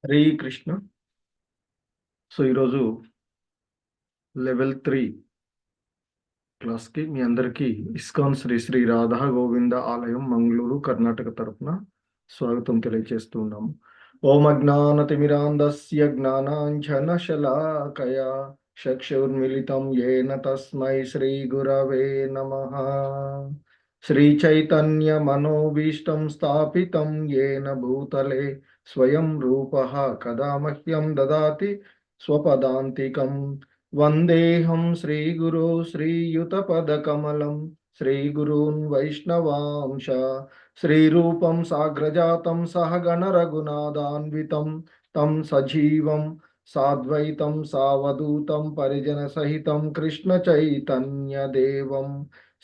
Hare Krishna. So ఈరోజు level 3 క్లాస్కి మీ అందరికీ ఇస్కాన్ శ్రీ శ్రీ రాధా గోవింద ఆలయం మంగళూరు కర్ణాటక తరపున స్వాగతం తెలియజేస్తూ ఉన్నాము. ఓం అజ్ఞానతిమిరాంధస్య జ్ఞానాంజనశలాకయా చక్షుర్మిలితం యేన తస్మై శ్రీ గురవే నమః. శ్రీ చైతన్య మనోభీష్టం స్థాపితం యేన భూతలే స్వయం రూపః కదా మహ్యం దదాతి స్వపదాంతికం. వందేహం శ్రీగురు శ్రీయుతపదకమలం శ్రీగురూన్ వైష్ణవాంశ శ్రీరూపం సాగ్రజాతం సహగణ రఘునాథాన్వితం తం సజీవం సాద్వైతం సావధూతం పరిజన సహితం కృష్ణ చైతన్య దేవం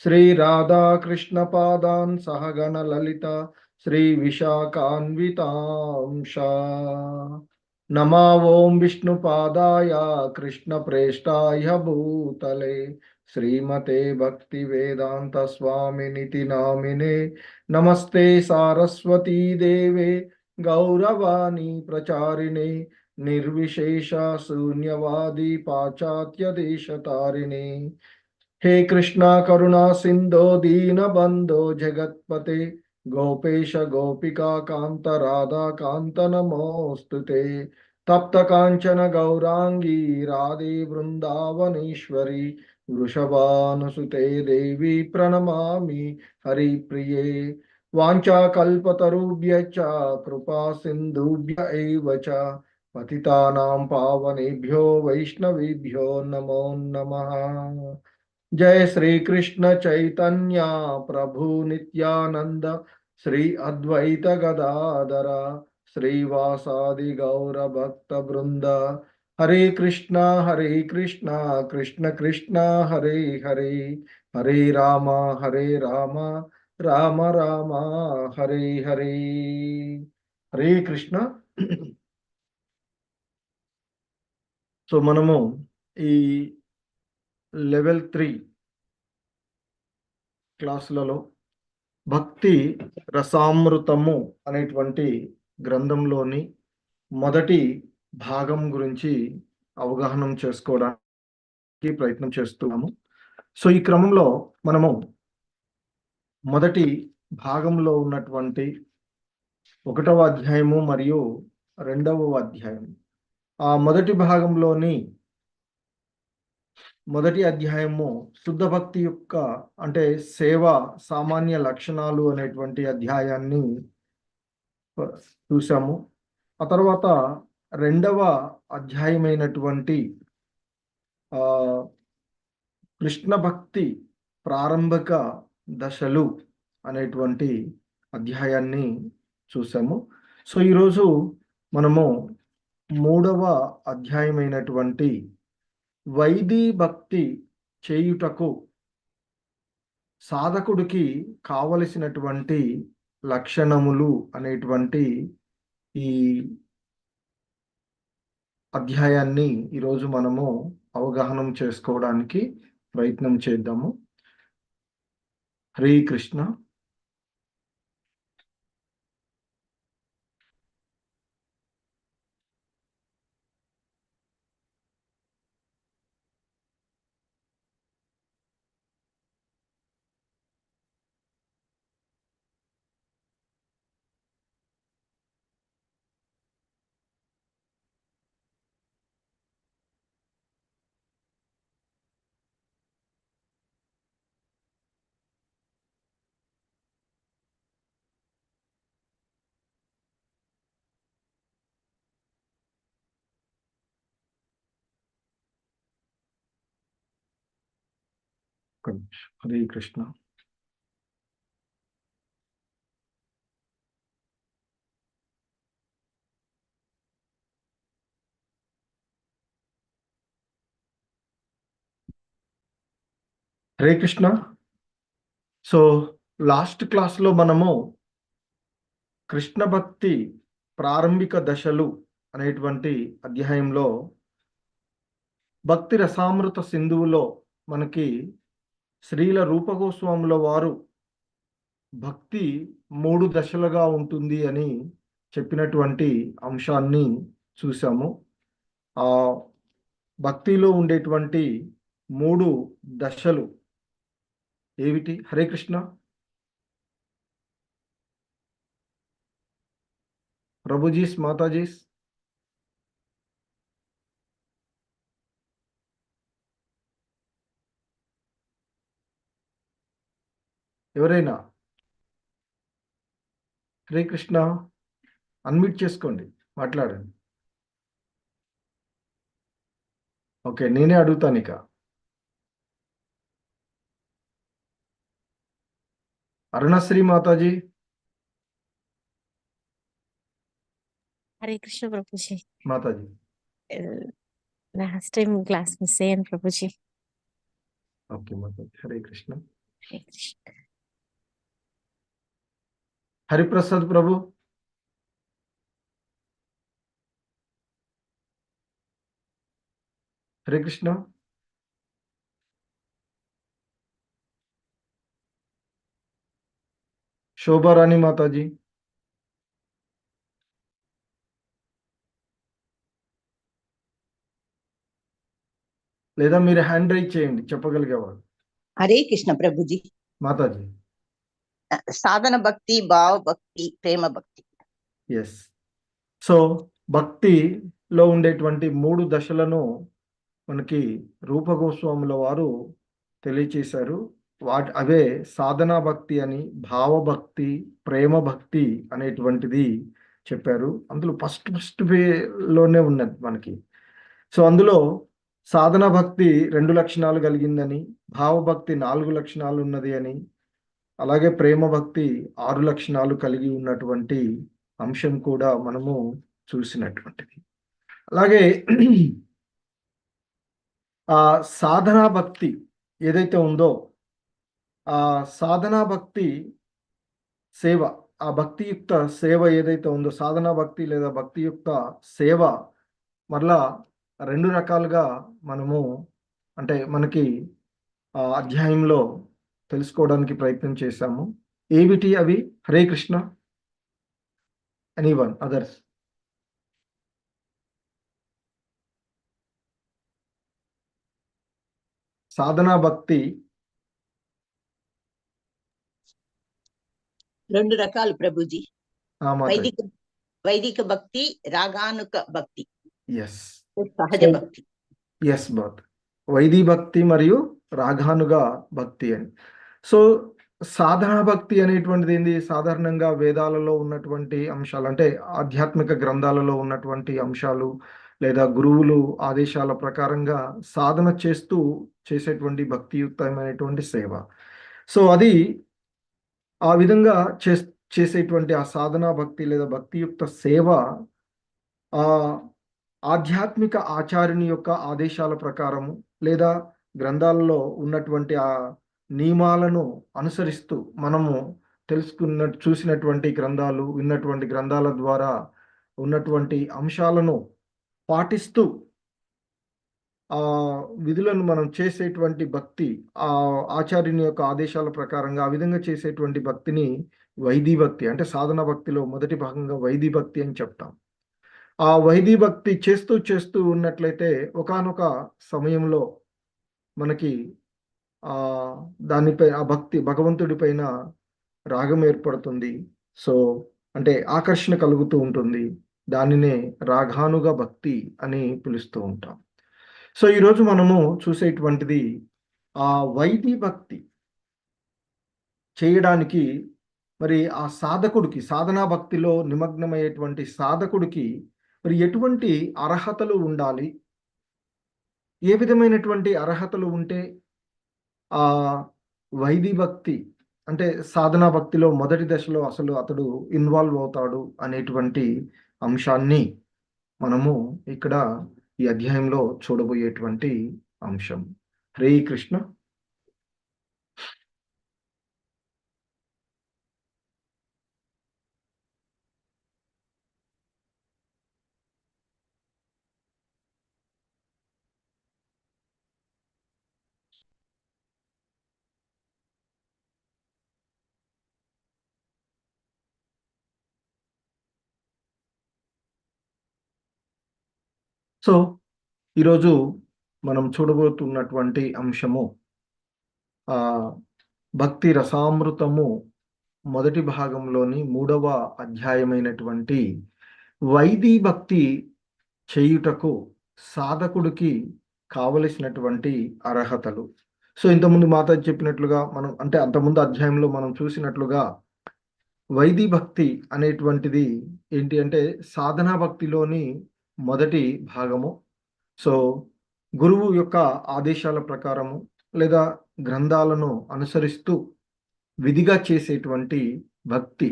శ్రీ రాధా కృష్ణ పాదాన్ సహగణ లలిత శ్రీ విశాఖాన్వితాంశ. नमा ओम विष्णुपादाय कृष्णप्रेष्ठाय भूतले श्रीमते भक्ति वेदांत स्वामिनिति नामिने नमस्ते सारस्वती देवे गौरवाणी प्रचारिणे निर्विशेष शून्यवादी पाश्चात्य देशतारिणे. हे कृष्णा करुणा सिंधो दीन बंधो जगत्पते गोपेश गोपिका कांत राधा कांत नमोस्तुते. तप्त कांचन गौरांगी राधे वृंदावनेश्वरी वृषभानुसुते देवी प्रणमामि हरिप्रिये. वाञ्छाकल्पतरुभ्यश्च कृपा सिन्धुभ्य एव च पतितानां पावनेभ्यो वैष्णवेभ्यो नमो नमः. जय श्री कृष्ण चैतन्य प्रभु नित्यानंद श्री अद्वैत गदाधर श्रीवासादि गौर भक्त वृंद. हरे कृष्णा कृष्ण कृष्ण हरे हरे हरे राम राम राम हरे हरे. हरे कृष्ण. సో మనము ఈ లెవెల్ 3 క్లాసులలో భక్తి రసామృతము అనేటువంటి గ్రంథంలోని మొదటి భాగం గురించి అవగాహన చేసుకోవడానికి ప్రయత్నం చేస్తున్నాము. సో ఈ క్రమంలో మనము మొదటి భాగంలో ఉన్నటువంటి 1వ అధ్యాయము మరియు 2వ అధ్యాయం, ఆ మొదటి భాగంలోని మొదటి అధ్యాయము శుద్ధ భక్తి యొక్క అంటే సేవ సామాన్య లక్షణాలు అనేటువంటి అధ్యాయాన్ని చూసాము. ఆ తర్వాత 2వ అధ్యాయమైనటువంటి కృష్ణ భక్తి ప్రారంభక దశలు అనేటువంటి అధ్యాయాన్ని చూసాము. సో ఈరోజు మనము 3వ అధ్యాయమైనటువంటి వైదీ భక్తి చేయుటకు సాధకుడికి కావలసినటువంటి లక్షణములు అనేటువంటి ఈ అధ్యాయాన్ని ఈరోజు మనము అవగాహన చేసుకోవడానికి ప్రయత్నం చేద్దాము. హరే కృష్ణ. హరే కృష్ణ. హరే కృష్ణ. సో లాస్ట్ క్లాస్లో మనము కృష్ణ భక్తి ప్రారంభిక దశలు అనేటువంటి అధ్యాయంలో భక్తి రసామృత సింధువులో మనకి శ్రీల రూపగోస్వాముల వారు భక్తి 3 దశలుగా ఉంటుంది అని చెప్పినటువంటి అంశాన్ని చూసాము. ఆ భక్తిలో ఉండేటువంటి 3 దశలు ఏమిటి? హరే కృష్ణ. ప్రభుజీస్, మాతాజీస్. ఎవరైనా? హరే కృష్ణ. అన్మ్యూట్ చేసుకోండి, మాట్లాడండి. ఓకే, నేనే అడుగుతాను ఇక. Arunasri Mataji. Hare Krishna Prabhuji. Mataji. Last time class miss అయ్యాను ప్రభుజీ. ఓకే మాతాజీ, హరే కృష్ణ. హరే కృష్ణ. హరిప్రసాద్ ప్రభు. హరే కృష్ణ. శోభారాణి మాతాజీ. లేదా మీరు హ్యాండ్ రైజ్ చేయండి చెప్పగలిగేవారు. హరే కృష్ణ ప్రభుజీ. మాతాజీ. సాధన భక్తి, భావ భక్తి, ప్రేమ భక్తి. ఎస్. సో భక్తిలో ఉండేటువంటి 3 దశలను మనకి రూపగోస్వాముల వారు తెలియచేశారు. అవే సాధనా భక్తి అని, భావభక్తి, ప్రేమ భక్తి అనేటువంటిది చెప్పారు. అందులో ఫస్ట్ లోనే ఉన్నది మనకి. సో అందులో సాధన భక్తి 2 లక్షణాలు కలిగిందని, భావభక్తి 4 లక్షణాలు ఉన్నది అని, అలాగే ప్రేమ భక్తి 6 లక్షణాలు కలిగి ఉన్నటువంటి అంశం కూడా మనము చూసినటువంటిది. అలాగే ఆ సాధనా భక్తి ఏదైతే ఉందో, ఆ సాధనా భక్తి సేవ, ఆ భక్తియుక్త సేవ ఏదైతే ఉందో, సాధనా భక్తి లేదా భక్తియుక్త సేవ మరలా 2 రకాలుగా మనము అంటే మనకి అధ్యాయంలో తెలుసుకోవడానికి ప్రయత్నం చేశాము. ఏమిటి అవి? హరే కృష్ణ. Anyone others? సాధనా భక్తి 2 రకాలు ప్రభుజీ. వైదిక భక్తి, రాగానుక భక్తి. ఎస్, సహజ భక్తి. ఎస్, బాత్ వైదిక భక్తి మరియు రాగానుగా భక్తి అని. సో సాధనా భక్తి అనేటువంటిది ఏంది? సాధారణంగా వేదాలలో ఉన్నటువంటి అంశాలు, అంటే ఆధ్యాత్మిక గ్రంథాలలో ఉన్నటువంటి అంశాలు లేదా గురువులు ఆదేశాల ప్రకారంగా సాధన చేస్తూ చేసేటువంటి భక్తియుక్తమైనటువంటి సేవ. సో అది ఆ విధంగా చేసేటువంటి ఆ సాధనా భక్తి లేదా భక్తియుక్త సేవ ఆ ఆధ్యాత్మిక ఆచార్యుని యొక్క ఆదేశాల ప్రకారము లేదా గ్రంథాలలో ఉన్నటువంటి ఆ నియమాలను అనుసరిస్తూ మనము చూసినటువంటి గ్రంథాలు, విన్నటువంటి గ్రంథాల ద్వారా ఉన్నటువంటి అంశాలను పాటిస్తూ ఆ విధులను మనం చేసేటువంటి భక్తి, ఆ ఆచార్యుని యొక్క ఆదేశాల ప్రకారంగా ఆ విధంగా చేసేటువంటి భక్తిని వైదీ భక్తి, అంటే సాధన భక్తిలో మొదటి భాగంగా వైదీ భక్తి అని చెప్తాం. ఆ వైదీ భక్తి చేస్తూ చేస్తూ ఉన్నట్లయితే ఒకానొక సమయంలో మనకి దానిపై ఆ భక్తి భగవంతుడి పైన రాగం ఏర్పడుతుంది. సో అంటే ఆకర్షణ కలుగుతూ ఉంటుంది. దానినే రాగానుగా భక్తి అని పిలుస్తూ ఉంటాం. సో ఈరోజు మనము చూసేటువంటిది ఆ వైదీ భక్తి చేయడానికి మరి ఆ సాధకుడికి, సాధనా భక్తిలో నిమగ్నమయ్యేటువంటి సాధకుడికి మరి ఎటువంటి అర్హతలు ఉండాలి, ఏ విధమైనటువంటి అర్హతలు ఉంటే ఆ వైదీ భక్తి అంటే సాధనా భక్తిలో మొదటి దశలో అసలు అతడు ఇన్వాల్వ్ అవుతాడు అనేటువంటి అంశాన్ని మనము ఇక్కడ ఈ అధ్యాయంలో చూడబోయేటువంటి అంశం. హరే కృష్ణ. సో ఈరోజు మనం చూడబోతున్నటువంటి అంశము ఆ భక్తి రసామృతము మొదటి భాగంలోని 3వ అధ్యాయమైనటువంటి వైదీ భక్తి చేయుటకు సాధకుడికి కావలసినటువంటి అర్హతలు. సో ఇంతకుముందు మాతాజీ చెప్పినట్లుగా మనం అంటే అంతకుముందు అధ్యాయంలో మనం చూసినట్లుగా వైదీ భక్తి అనేటువంటిది ఏంటి అంటే సాధనా భక్తిలోని మొదటి భాగము. సో గురువు యొక్క ఆదేశాల ప్రకారము లేదా గ్రంథాలను అనుసరిస్తూ విధిగా చేసేటువంటి భక్తి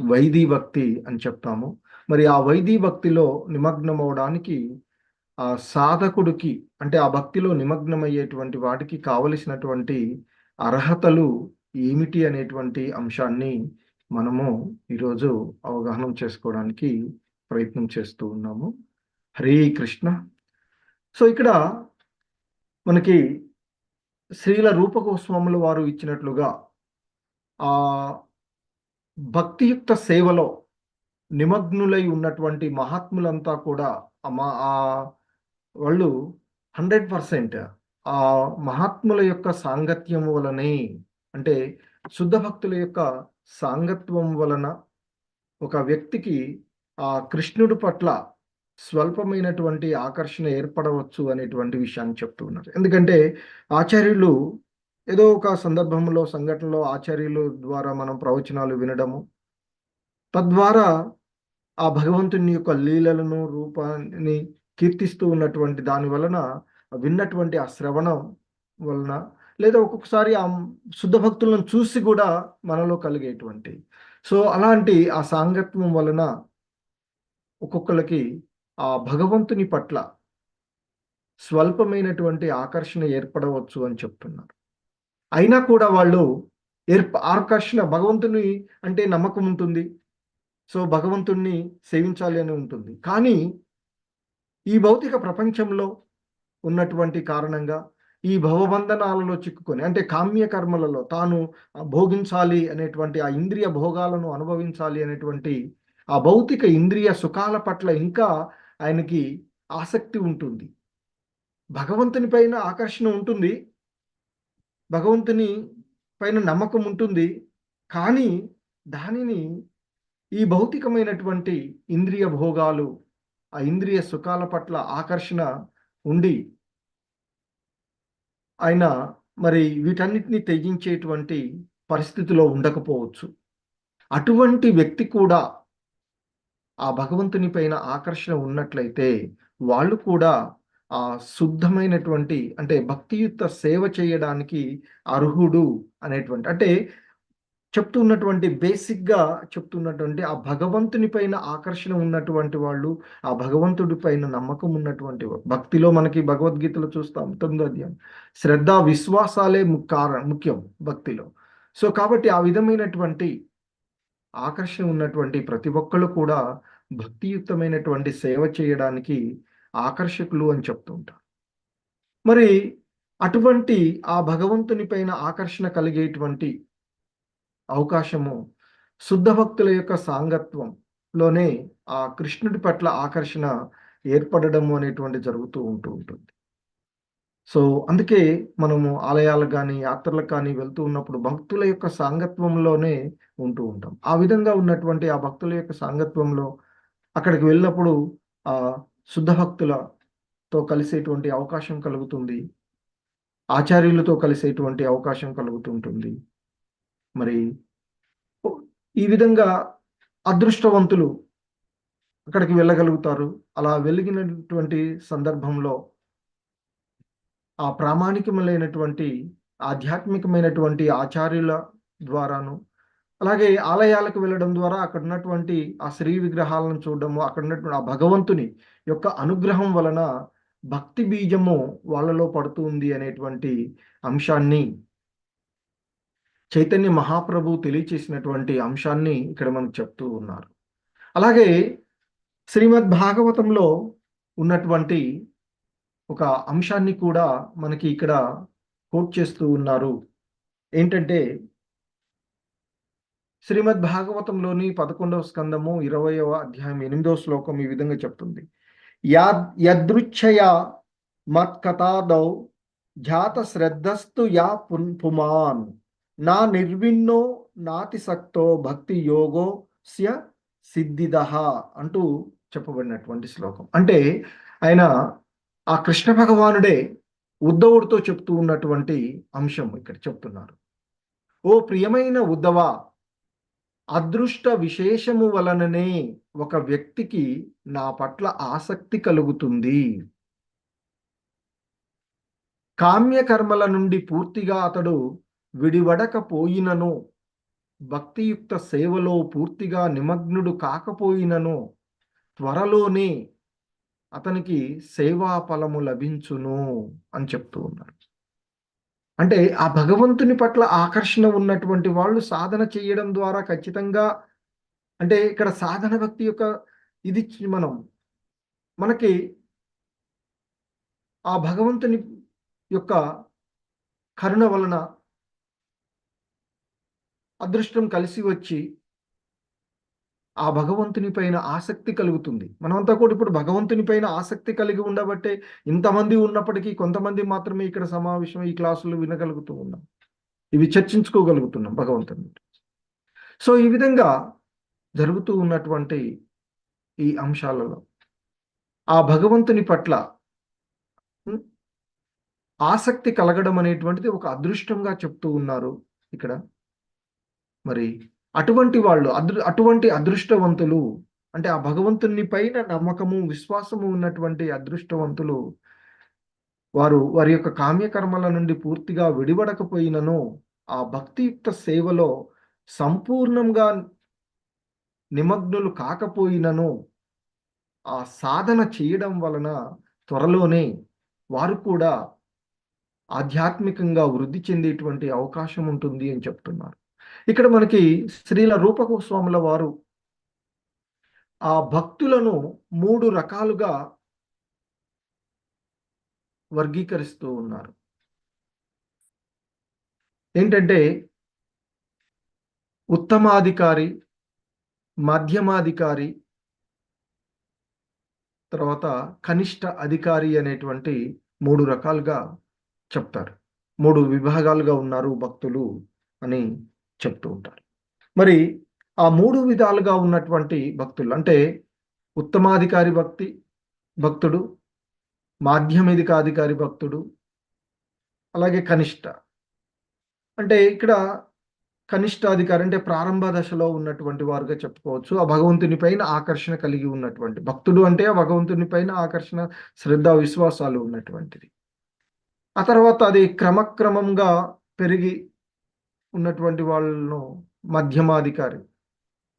వైదీ భక్తి అని చెప్తాము. మరి ఆ వైదీ భక్తిలో నిమగ్నం అవడానికి ఆ సాధకుడికి అంటే ఆ భక్తిలో నిమగ్నమయ్యేటువంటి వాడికి కావలసినటువంటి అర్హతలు ఏమిటి అనేటువంటి అంశాన్ని మనము ఈరోజు అవగాహన చేసుకోవడానికి ప్రయత్నం చేస్తూ ఉన్నాము. హరే కృష్ణ. సో ఇక్కడ మనకి శ్రీల రూప గోస్వాముల వారు ఇచ్చినట్లుగా ఆ భక్తియుక్త సేవలో నిమగ్నులై ఉన్నటువంటి మహాత్ములంతా కూడా వాళ్ళు 100% ఆ మహాత్ముల యొక్క సాంగత్యం వలనే అంటే శుద్ధ భక్తుల యొక్క సాంగత్వం వలన ఒక వ్యక్తికి ఆ కృష్ణుడి పట్ల స్వల్పమైనటువంటి ఆకర్షణ ఏర్పడవచ్చు అనేటువంటి విషయాన్ని చెప్తూ ఉన్నారు. ఎందుకంటే ఆచార్యులు ఏదో ఒక సందర్భంలో సంఘటనలో ఆచార్యుల ద్వారా మనం ప్రవచనాలు వినడము తద్వారా ఆ భగవంతుని యొక్క లీలలను రూపాన్ని కీర్తిస్తూ ఉన్నటువంటి దాని వలన విన్నటువంటి ఆ శ్రవణం వలన లేదా ఒక్కొక్కసారి ఆ శుద్ధ భక్తులను చూసి కూడా మనలో కలిగేటువంటి సో అలాంటి ఆ సాంగత్వం వలన ఒక్కొక్కరికి ఆ భగవంతుని పట్ల స్వల్పమైనటువంటి ఆకర్షణ ఏర్పడవచ్చు అని చెప్తున్నారు. అయినా కూడా వాళ్ళు ఆకర్షణ భగవంతుని అంటే నమ్మకం ఉంటుంది. సో భగవంతుణ్ణి సేవించాలి అని ఉంటుంది. కానీ ఈ భౌతిక ప్రపంచంలో ఉన్నటువంటి కారణంగా ఈ భవబంధనాలలో చిక్కుకొని అంటే కామ్య కర్మలలో తాను భోగించాలి అనేటువంటి ఆ ఇంద్రియ భోగాలను అనుభవించాలి అనేటువంటి ఆ భౌతిక ఇంద్రియ సుఖాల పట్ల ఇంకా ఆయనకి ఆసక్తి ఉంటుంది. భగవంతుని పైన ఆకర్షణ ఉంటుంది, భగవంతుని పైన నమ్మకం ఉంటుంది. కానీ దానిని ఈ భౌతికమైనటువంటి ఇంద్రియ భోగాలు ఆ ఇంద్రియ సుఖాల పట్ల ఆకర్షణ ఉండి ఆయన మరి వీటన్నిటిని త్యజించేటువంటి పరిస్థితిలో ఉండకపోవచ్చు. అటువంటి వ్యక్తి కూడా ఆ భగవంతుని పైన ఆకర్షణ ఉన్నట్లయితే వాళ్ళు కూడా ఆ శుద్ధమైనటువంటి అంటే భక్తియుక్త సేవ చేయడానికి అర్హుడు అనేటువంటి అంటే చెప్తున్నటువంటి బేసిక్గా చెప్తున్నటువంటి ఆ భగవంతుని పైన ఆకర్షణ ఉన్నటువంటి వాళ్ళు ఆ భగవంతుడి పైన నమ్మకం ఉన్నటువంటి భక్తిలో మనకి భగవద్గీతలో చూస్తాం 9వ అధ్యాయం శ్రద్ధ విశ్వాసాలే ముఖ్యం భక్తిలో. సో కాబట్టి ఆ విధమైనటువంటి ఆకర్షణ ఉన్నటువంటి ప్రతి ఒక్కళ్ళు కూడా భక్తియుక్తమైనటువంటి సేవ చేయడానికి ఆకర్షకులు అని చెప్తుంటారు. మరి అటువంటి ఆ భగవంతుని పైన ఆకర్షణ కలిగేటువంటి అవకాశము శుద్ధ భక్తుల యొక్క సాంగత్వంలోనే ఆ కృష్ణుడి పట్ల ఆకర్షణ ఏర్పడము అనేటువంటి జరుగుతూ ఉంటుంది. సో అందుకే మనము ఆలయాలకు కానీ యాత్రలకు కానీ వెళ్తూ ఉన్నప్పుడు భక్తుల యొక్క సాంగత్వంలోనే ఉంటూ ఉంటాం. ఆ విధంగా ఉన్నటువంటి ఆ భక్తుల యొక్క సాంగత్వంలో అక్కడికి వెళ్ళినప్పుడు ఆ శుద్ధ భక్తులతో కలిసేటువంటి అవకాశం కలుగుతుంది, ఆచార్యులతో కలిసేటువంటి అవకాశం కలుగుతుంటుంది. మరి ఈ విధంగా అదృష్టవంతులు అక్కడికి వెళ్ళగలుగుతారు. అలా వెలిగినటువంటి సందర్భంలో ఆ ప్రామాణికమైనటువంటి ఆధ్యాత్మికమైనటువంటి ఆచార్యుల ద్వారాను అలాగే ఆలయాలకు వెళ్ళడం ద్వారా అక్కడ ఉన్నటువంటి ఆ శ్రీ విగ్రహాలను చూడడము అక్కడ ఉన్నటువంటి ఆ భగవంతుని యొక్క అనుగ్రహం వలన భక్తి బీజము వాళ్ళలో పడుతుంది అనేటువంటి అంశాన్ని చైతన్య మహాప్రభు తెలియచేసినటువంటి అంశాన్ని ఇక్కడ మనకు చెప్తూ ఉన్నారు. అలాగే శ్రీమద్ భాగవతంలో ఉన్నటువంటి ఒక అంశాన్ని కూడా మనకి ఇక్కడ కోట్ చేస్తూ ఉన్నారు. ఏంటంటే శ్రీమద్ భాగవతంలోని 11వ స్కందము 20వ అధ్యాయం 8వ శ్లోకం ఈ విధంగా చెప్తుంది. యదృచ్ఛయా మత్కథాదౌ ఝాత శ్రద్ధస్తు యా పుమాన్ నా నిర్విన్నో నాతిసక్తో భక్తి యోగోస్య సిద్ధిదః అంటూ చెప్పబడినటువంటి శ్లోకం. అంటే ఆయన ఆ కృష్ణ భగవానుడే ఉద్ధవుడితో చెప్తూ ఉన్నటువంటి అంశం ఇక్కడ చెప్తున్నారు. ఓ ప్రియమైన ఉద్ధవ, అదృష్ట విశేషము వలననే ఒక వ్యక్తికి నా పట్ల ఆసక్తి కలుగుతుంది. కామ్యకర్మల నుండి పూర్తిగా అతడు విడివడకపోయినను, భక్తియుక్త సేవలో పూర్తిగా నిమగ్నుడు కాకపోయినను త్వరలోనే అతనికి సేవా ఫలము లభించును అని చెప్తూ ఉన్నారు. అంటే ఆ భగవంతుని పట్ల ఆకర్షణ ఉన్నటువంటి వాళ్ళు సాధన చేయడం ద్వారా ఖచ్చితంగా, అంటే ఇక్కడ సాధన భక్తి యొక్క ఇది మనకి ఆ భగవంతుని యొక్క కరుణ వలన అదృష్టం కలిసి వచ్చి ఆ భగవంతుని పైన ఆసక్తి కలుగుతుంది. మనమంతా కూడా ఇప్పుడు భగవంతుని పైన ఆసక్తి కలిగి ఉండబట్టే ఇంతమంది ఉన్నప్పటికీ కొంతమంది మాత్రమే ఇక్కడ సమావేశం ఈ క్లాసులు వినగలుగుతూ ఉన్నాం, ఇవి చర్చించుకోగలుగుతున్నాం భగవంతుని. సో ఈ విధంగా జరుగుతూ ఉన్నటువంటి ఈ అంశాలలో ఆ భగవంతుని పట్ల ఆసక్తి కలగడం అనేటువంటిది ఒక అదృష్టంగా చెప్తూ ఉన్నారు ఇక్కడ. మరి అటువంటి వాళ్ళు అటువంటి అదృష్టవంతులు, అంటే ఆ భగవంతుని పైన నమ్మకము విశ్వాసము ఉన్నటువంటి అదృష్టవంతులు వారి యొక్క కామ్యకర్మల నుండి పూర్తిగా విడివడకపోయినను ఆ భక్తియుక్త సేవలో సంపూర్ణంగా నిమగ్నులు కాకపోయినను ఆ సాధన చేయడం వలన త్వరలోనే వారు కూడా ఆధ్యాత్మికంగా వృద్ధి చెందేటువంటి అవకాశం ఉంటుంది అని చెప్తున్నారు. ఇక్కడ మనకి శ్రీల రూప గోస్వాముల వారు ఆ భక్తులను 3 రకాలుగా వర్గీకరిస్తూ ఉన్నారు. ఏంటంటే ఉత్తమాధికారి, మధ్యమాధికారి, తర్వాత కనిష్ట అధికారి అనేటువంటి 3 రకాలుగా చెప్తారు. 3 విభాగాలుగా ఉన్నారు భక్తులు అని చెప్తూ ఉంటారు. మరి ఆ 3 విధాలుగా ఉన్నటువంటి భక్తులు అంటే ఉత్తమాధికారి భక్తుడు, మాధ్యమికాధికారి భక్తుడు, అలాగే కనిష్ట. అంటే ఇక్కడ కనిష్టాధికారి అంటే ప్రారంభ దశలో ఉన్నటువంటి వారుగా చెప్పుకోవచ్చు. ఆ భగవంతుని పైన ఆకర్షణ కలిగి ఉన్నటువంటి భక్తుడు అంటే ఆ భగవంతుని పైన ఆకర్షణ, శ్రద్ధ, విశ్వాసాలు ఉన్నటువంటిది. ఆ తర్వాత అది క్రమక్రమంగా పెరిగి ఉన్నటువంటి వాళ్ళను మధ్యమాధికారి.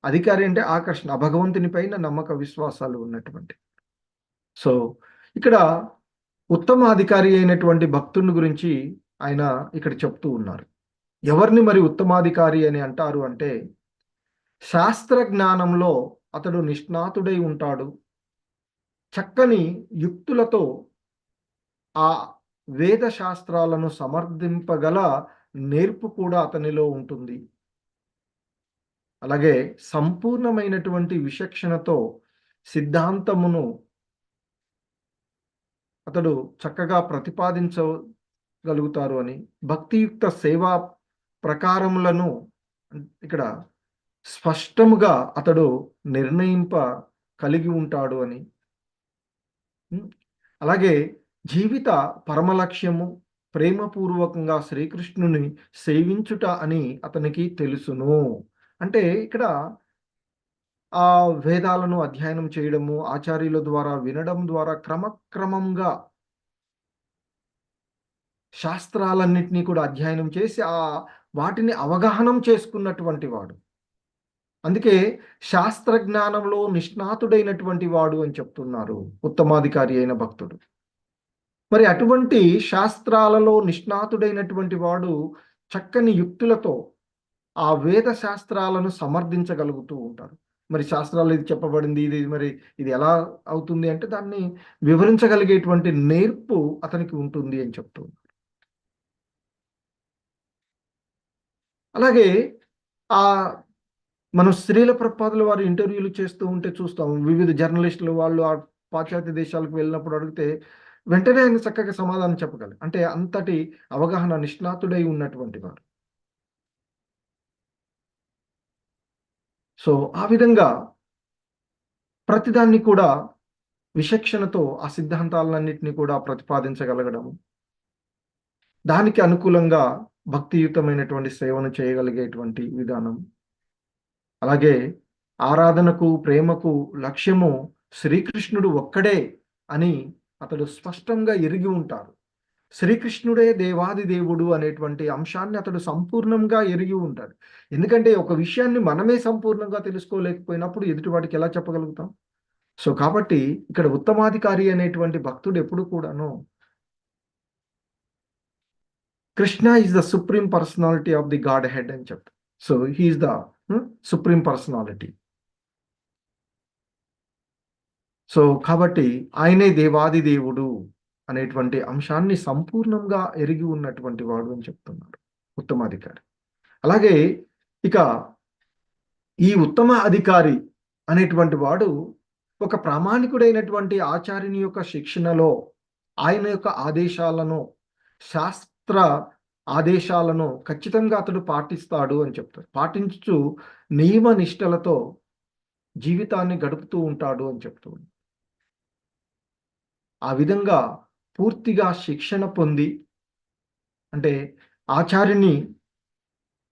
అధికారి అంటే ఆకర్షణ, ఆ భగవంతుని పైన నమ్మక విశ్వాసాలు ఉన్నటువంటి. సో ఇక్కడ ఉత్తమాధికారి అయినటువంటి భక్తుని గురించి ఆయన ఇక్కడ చెప్తూ ఉన్నారు. ఎవరిని మరి ఉత్తమాధికారి అని అంటారు అంటే శాస్త్ర జ్ఞానంలో అతడు నిష్ణాతుడై ఉంటాడు. చక్కని యుక్తులతో ఆ వేద శాస్త్రాలను సమర్థింపగల నేర్పు కూడా అతనిలో ఉంటుంది. అలాగే సంపూర్ణమైనటువంటి విచక్షణతో సిద్ధాంతమును అతడు చక్కగా ప్రతిపాదించగలుగుతారు అని, భక్తియుక్త సేవా ప్రకారములను ఇక్కడ స్పష్టముగా అతడు నిర్ణయింప కలిగి ఉంటాడు అని, అలాగే జీవిత పరమలక్ష్యము ప్రేమపూర్వకంగా శ్రీకృష్ణుని సేవించుట అని అతనికి తెలుసును. అంటే ఇక్కడ ఆ వేదాలను అధ్యయనం చేయడము, ఆచార్యుల ద్వారా వినడం ద్వారా క్రమక్రమంగా శాస్త్రాలన్నింటినీ కూడా అధ్యయనం చేసి వాటిని అవగాహనం చేసుకున్నటువంటి వాడు. అందుకే శాస్త్ర జ్ఞానంలో నిష్ణాతుడైనటువంటి వాడు అని చెప్తున్నారు ఉత్తమాధికారి అయిన భక్తుడు. మరి అటువంటి శాస్త్రాలలో నిష్ణాతుడైనటువంటి వాడు చక్కని యుక్తులతో ఆ వేద శాస్త్రాలను సమర్థించగలుగుతూ ఉంటారు. మరి శాస్త్రాలు ఇది చెప్పబడింది, ఇది ఎలా అవుతుంది అంటే దాన్ని వివరించగలిగేటువంటి నేర్పు అతనికి ఉంటుంది అని చెప్తూ ఉన్నారు. అలాగే మనం శ్రీల ప్రభుపాదుల వారు ఇంటర్వ్యూలు చేస్తూ ఉంటే చూస్తాం, వివిధ జర్నలిస్టులు వాళ్ళు ఆ పాశ్చాత్య దేశాలకు వెళ్ళినప్పుడు అడిగితే వెంటనే ఆయన చక్కగా సమాధానం చెప్పగలరు. అంటే అంతటి అవగాహన, నిష్ణాతుడై ఉన్నటువంటి వారు. సో ఆ విధంగా ప్రతిదాన్ని కూడా విచక్షణతో ఆ సిద్ధాంతాలన్నింటినీ కూడా ప్రతిపాదించగలగడం, దానికి అనుకూలంగా భక్తియుతమైనటువంటి సేవను చేయగలిగేటువంటి విధానం. అలాగే ఆరాధనకు, ప్రేమకు లక్ష్యము శ్రీకృష్ణుడు ఒక్కడే అని అతడు స్పష్టంగా ఎరిగి ఉంటారు. శ్రీకృష్ణుడే దేవాది దేవుడు అనేటువంటి అంశాన్ని అతడు సంపూర్ణంగా ఎరిగి ఉంటాడు. ఎందుకంటే ఒక విషయాన్ని మనమే సంపూర్ణంగా తెలుసుకోలేకపోయినప్పుడు ఎదుటివాడికి ఎలా చెప్పగలుగుతాం? సో కాబట్టి ఇక్కడ ఉత్తమాధికారి అనేటువంటి భక్తుడు ఎప్పుడు కూడాను Krishna is the supreme personality of the Godhead అని చెప్తారు. So he is the supreme personality. So కాబట్టి ఆయనే దేవాది దేవుడు అనేటువంటి అంశాన్ని సంపూర్ణంగా ఎరిగి ఉన్నటువంటి వాడు అని చెప్తున్నారు ఉత్తమాధికారి. అలాగే ఇక ఈ ఉత్తమ అధికారి అనేటువంటి వాడు ఒక ప్రామాణికుడైనటువంటి ఆచార్యుని యొక్క శిక్షణలో ఆయన యొక్క ఆదేశాలను, శాస్త్ర ఆదేశాలను ఖచ్చితంగా అతడు పాటిస్తాడు అని చెప్తారు. పాటించుచు నియమ నిష్టలతో జీవితాన్ని గడుపుతూ ఉంటాడు అని చెప్తూ ఉన్నారు. ఆ విధంగా పూర్తిగా శిక్షణ పొంది, అంటే ఆచార్యుని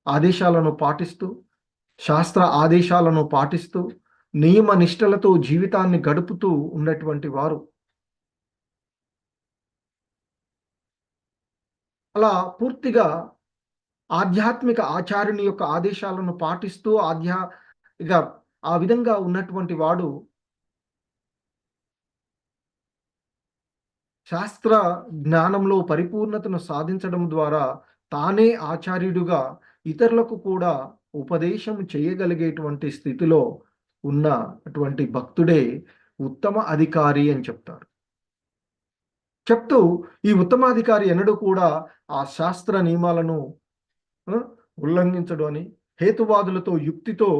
ఆదేశాలను పాటిస్తూ, శాస్త్ర ఆదేశాలను పాటిస్తూ, నియమ నిష్టలతో జీవితాన్ని గడుపుతూ ఉన్నటువంటి వారు. అలా పూర్తిగా ఆధ్యాత్మిక ఆచార్యుని యొక్క ఆదేశాలను పాటిస్తూ ఇక ఆ విధంగా ఉన్నటువంటి వాడు శాస్త్ర జ్ఞానంలో పరిపూర్ణతను సాధించడం ద్వారా తానే ఆచార్యుడుగా ఇతరులకు కూడా ఉపదేశం చేయగలిగేటువంటి స్థితిలో ఉన్నటువంటి భక్తుడే ఉత్తమ అధికారి అని చెప్తారు. చెప్తూ ఈ ఉత్తమాధికారి ఎన్నడూ కూడా ఆ శాస్త్ర నియమాలను ఉల్లంఘించడు అని, హేతువాదులతో యుక్తితో,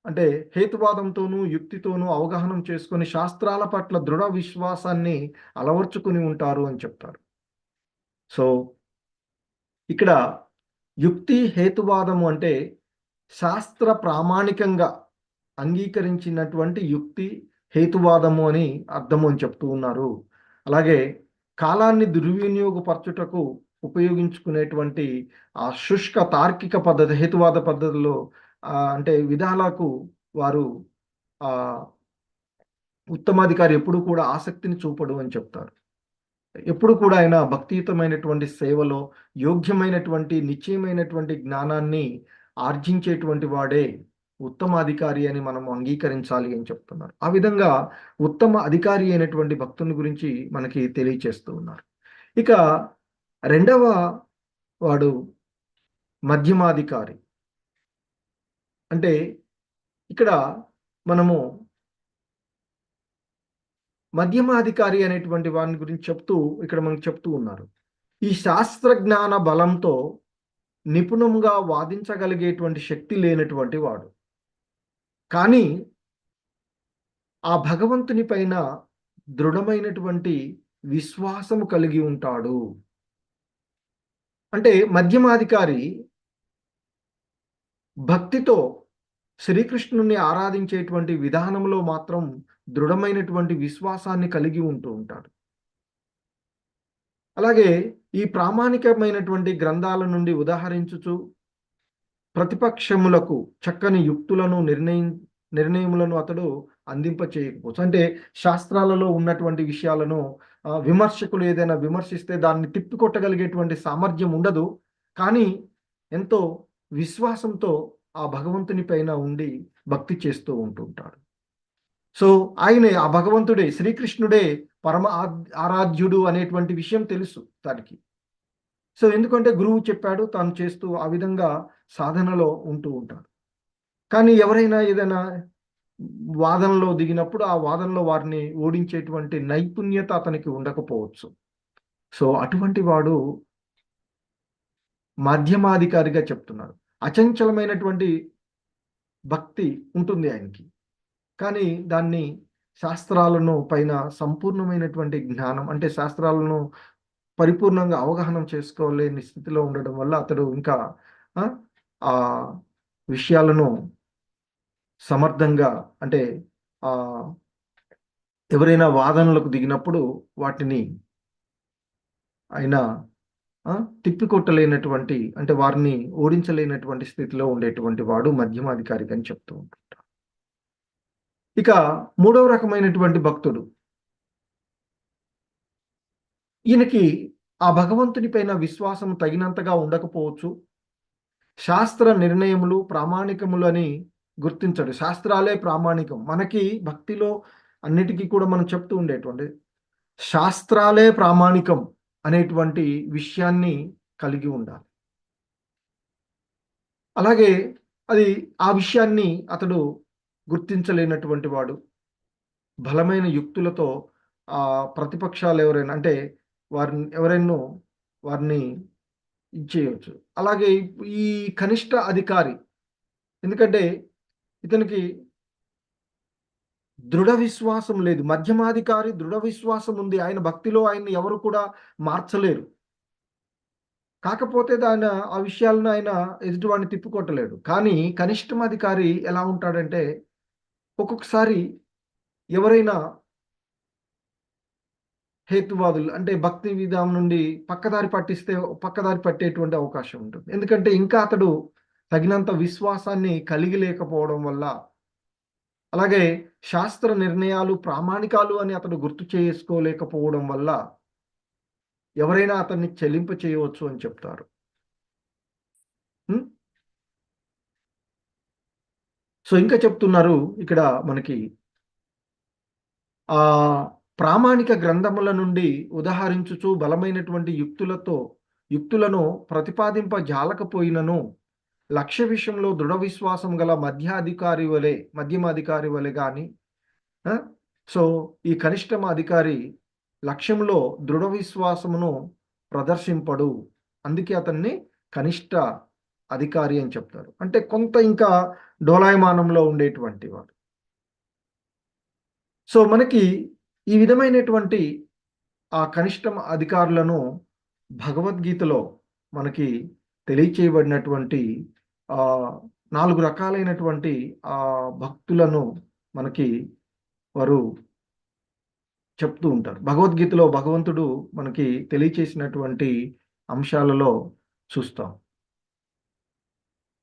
అంటే హేతువాదంతోనూ యుక్తితోనూ అవగాహన చేసుకొని శాస్త్రాల పట్ల దృఢ విశ్వాసాన్ని అలవర్చుకుని ఉంటారు అని చెప్తారు. సో ఇక్కడ యుక్తి, హేతువాదము అంటే శాస్త్ర ప్రామాణికంగా అంగీకరించినటువంటి యుక్తి, హేతువాదము అని అర్థము అని చెప్తూ ఉన్నారు. అలాగే కాలాన్ని దుర్వినియోగపరచుటకు ఉపయోగించుకునేటువంటి ఆ శుష్క తార్కిక పద్ధతి, హేతువాద పద్ధతిలో అంటే విధాలకు వారు ఉత్తమాధికారి ఎప్పుడు కూడా ఆసక్తిని చూపడు అని చెప్తారు. ఎప్పుడు కూడా ఆయన భక్తియుతమైనటువంటి సేవలో యోగ్యమైనటువంటి, నిశ్చయమైనటువంటి జ్ఞానాన్ని ఆర్జించేటువంటి వాడే ఉత్తమాధికారి అని మనం అంగీకరించాలి అని చెప్తున్నారు. ఆ విధంగా ఉత్తమ అధికారి అయినటువంటి భక్తుని గురించి మనకి తెలియచేస్తూ ఉన్నారు. ఇక రెండవ వాడు మధ్యమాధికారి. అంటే ఇక్కడ మనము మధ్యమాధికారి అనేటువంటి వారిని గురించి చెప్తూ ఇక్కడ మనకు చెప్తూ ఉన్నారు. ఈ శాస్త్రజ్ఞాన బలంతో నిపుణంగా వాదించగలిగేటువంటి శక్తి లేనటువంటి వాడు, కానీ ఆ భగవంతుని పైన దృఢమైనటువంటి విశ్వాసము కలిగి ఉంటాడు. అంటే మధ్యమాధికారి భక్తితో శ్రీకృష్ణుని ఆరాధించేటువంటి విధానంలో మాత్రం దృఢమైనటువంటి విశ్వాసాన్ని కలిగి ఉంటూ ఉంటాడు. అలాగే ఈ ప్రామాణికమైనటువంటి గ్రంథాల నుండి ఉదాహరించుచు ప్రతిపక్షములకు చక్కని యుక్తులను నిర్ణయములను అతడు అందింప చేయకపోవచ్చు. అంటే శాస్త్రాలలో ఉన్నటువంటి విషయాలను విమర్శకులు ఏదైనా విమర్శిస్తే దాన్ని తిప్పికొట్టగలిగేటువంటి సామర్థ్యం ఉండదు, కానీ ఎంతో విశ్వాసంతో ఆ భగవంతుని పైన ఉండి భక్తి చేస్తూ ఉంటుంటాడు. సో ఆయనే, ఆ భగవంతుడే, శ్రీకృష్ణుడే పరమ ఆరాధ్యుడు అనేటువంటి విషయం తెలుసు తనకి. సో ఎందుకంటే గురువు చెప్పాడు, తాను చేస్తూ ఆ విధంగా సాధనలో ఉంటూ ఉంటాడు. కానీ ఎవరైనా ఏదైనా వాదనలో దిగినప్పుడు ఆ వాదనలో వారిని ఓడించేటువంటి నైపుణ్యత అతనికి ఉండకపోవచ్చు. సో అటువంటి వాడు మాధ్యమాధికారిగా చెప్తున్నారు. అచంచలమైనటువంటి భక్తి ఉంటుంది ఆయనకి, కానీ దాన్ని శాస్త్రాలను పైన సంపూర్ణమైనటువంటి జ్ఞానం, అంటే శాస్త్రాలను పరిపూర్ణంగా అవగాహన చేసుకోలేని స్థితిలో ఉండడం వల్ల అతడు ఇంకా ఆ, ఆ విషయాలను సమర్థంగా, అంటే ఆ ఎవరైనా వాదనలకు దిగినప్పుడు వాటిని ఆయన తిప్పికొట్టలేనటువంటి, అంటే వారిని ఓడించలేనటువంటి స్థితిలో ఉండేటువంటి వాడు మధ్యమాధికారి అని చెప్తూ ఉంటుంటారు. ఇక మూడవ రకమైనటువంటి భక్తుడు, ఈయనకి ఆ భగవంతుని పైన విశ్వాసం తగినంతగా ఉండకపోవచ్చు. శాస్త్ర నిర్ణయములు ప్రామాణికములు అని గుర్తించడు. శాస్త్రాలే ప్రామాణికం. మనకి భక్తిలో అన్నిటికీ కూడా మనం చెప్తూ ఉండేటువంటి శాస్త్రాలే ప్రామాణికం అనేటువంటి విషయాన్ని కలిగి ఉండాలి. అలాగే అది ఆ విషయాన్ని అతడు గుర్తించలేనటువంటి వాడు బలమైన యుక్తులతో ప్రతిపక్షాలు ఎవరైనా, అంటే వారిని ఇచ్చేయవచ్చు. అలాగే ఈ కనిష్ట అధికారి, ఎందుకంటే ఇతనికి దృఢ విశ్వాసం లేదు. మధ్యమాధికారి దృఢ విశ్వాసం ఉంది. ఆయన భక్తిలో ఆయన్ని ఎవరు కూడా మార్చలేరు. కాకపోతే ఆ విషయాలను ఆయన ఎదుటివాడిని తిప్పుకొట్టలేడు. కానీ కనిష్టమాధికారి ఎలా ఉంటాడంటే, ఒక్కొక్కసారి ఎవరైనా హేతువాదులు, అంటే భక్తి విధానం నుండి పక్కదారి పట్టేటువంటి అవకాశం ఉంటుంది. ఎందుకంటే ఇంకా అతడు తగినంత విశ్వాసాన్ని కలిగి లేకపోవడం వల్ల, అలాగే శాస్త్ర నిర్ణయాలు ప్రామాణికాలు అని అతడు గుర్తు చేసుకోలేకపోవడం వల్ల ఎవరైనా అతన్ని చెల్లింప చేయవచ్చు అని చెప్తారు. సో ఇంకా చెప్తున్నారు ఇక్కడ మనకి, ప్రామాణిక గ్రంథముల నుండి ఉదాహరించుచు బలమైనటువంటి యుక్తులను ప్రతిపాదింప జాలకపోయినను లక్ష్య విషయంలో దృఢ విశ్వాసం గల మధ్యమాధికారి వలె గాని, సో ఈ కనిష్టమ అధికారి లక్ష్యంలో దృఢ విశ్వాసమును ప్రదర్శింపడు. అందుకే అతన్ని కనిష్ట అధికారి అని చెప్తారు. అంటే కొంత ఇంకా డోలాయమానంలో ఉండేటువంటి వాడు. సో మనకి ఈ విధమైనటువంటి ఆ కనిష్టం అధికారులను భగవద్గీతలో మనకి తెలియచేయబడినటువంటి 4 రకాలైనటువంటి భక్తులను మనకి వారు చెప్తూ ఉంటారు. భగవద్గీతలో భగవంతుడు మనకి తెలియచేసినటువంటి అంశాలలో చూస్తాం.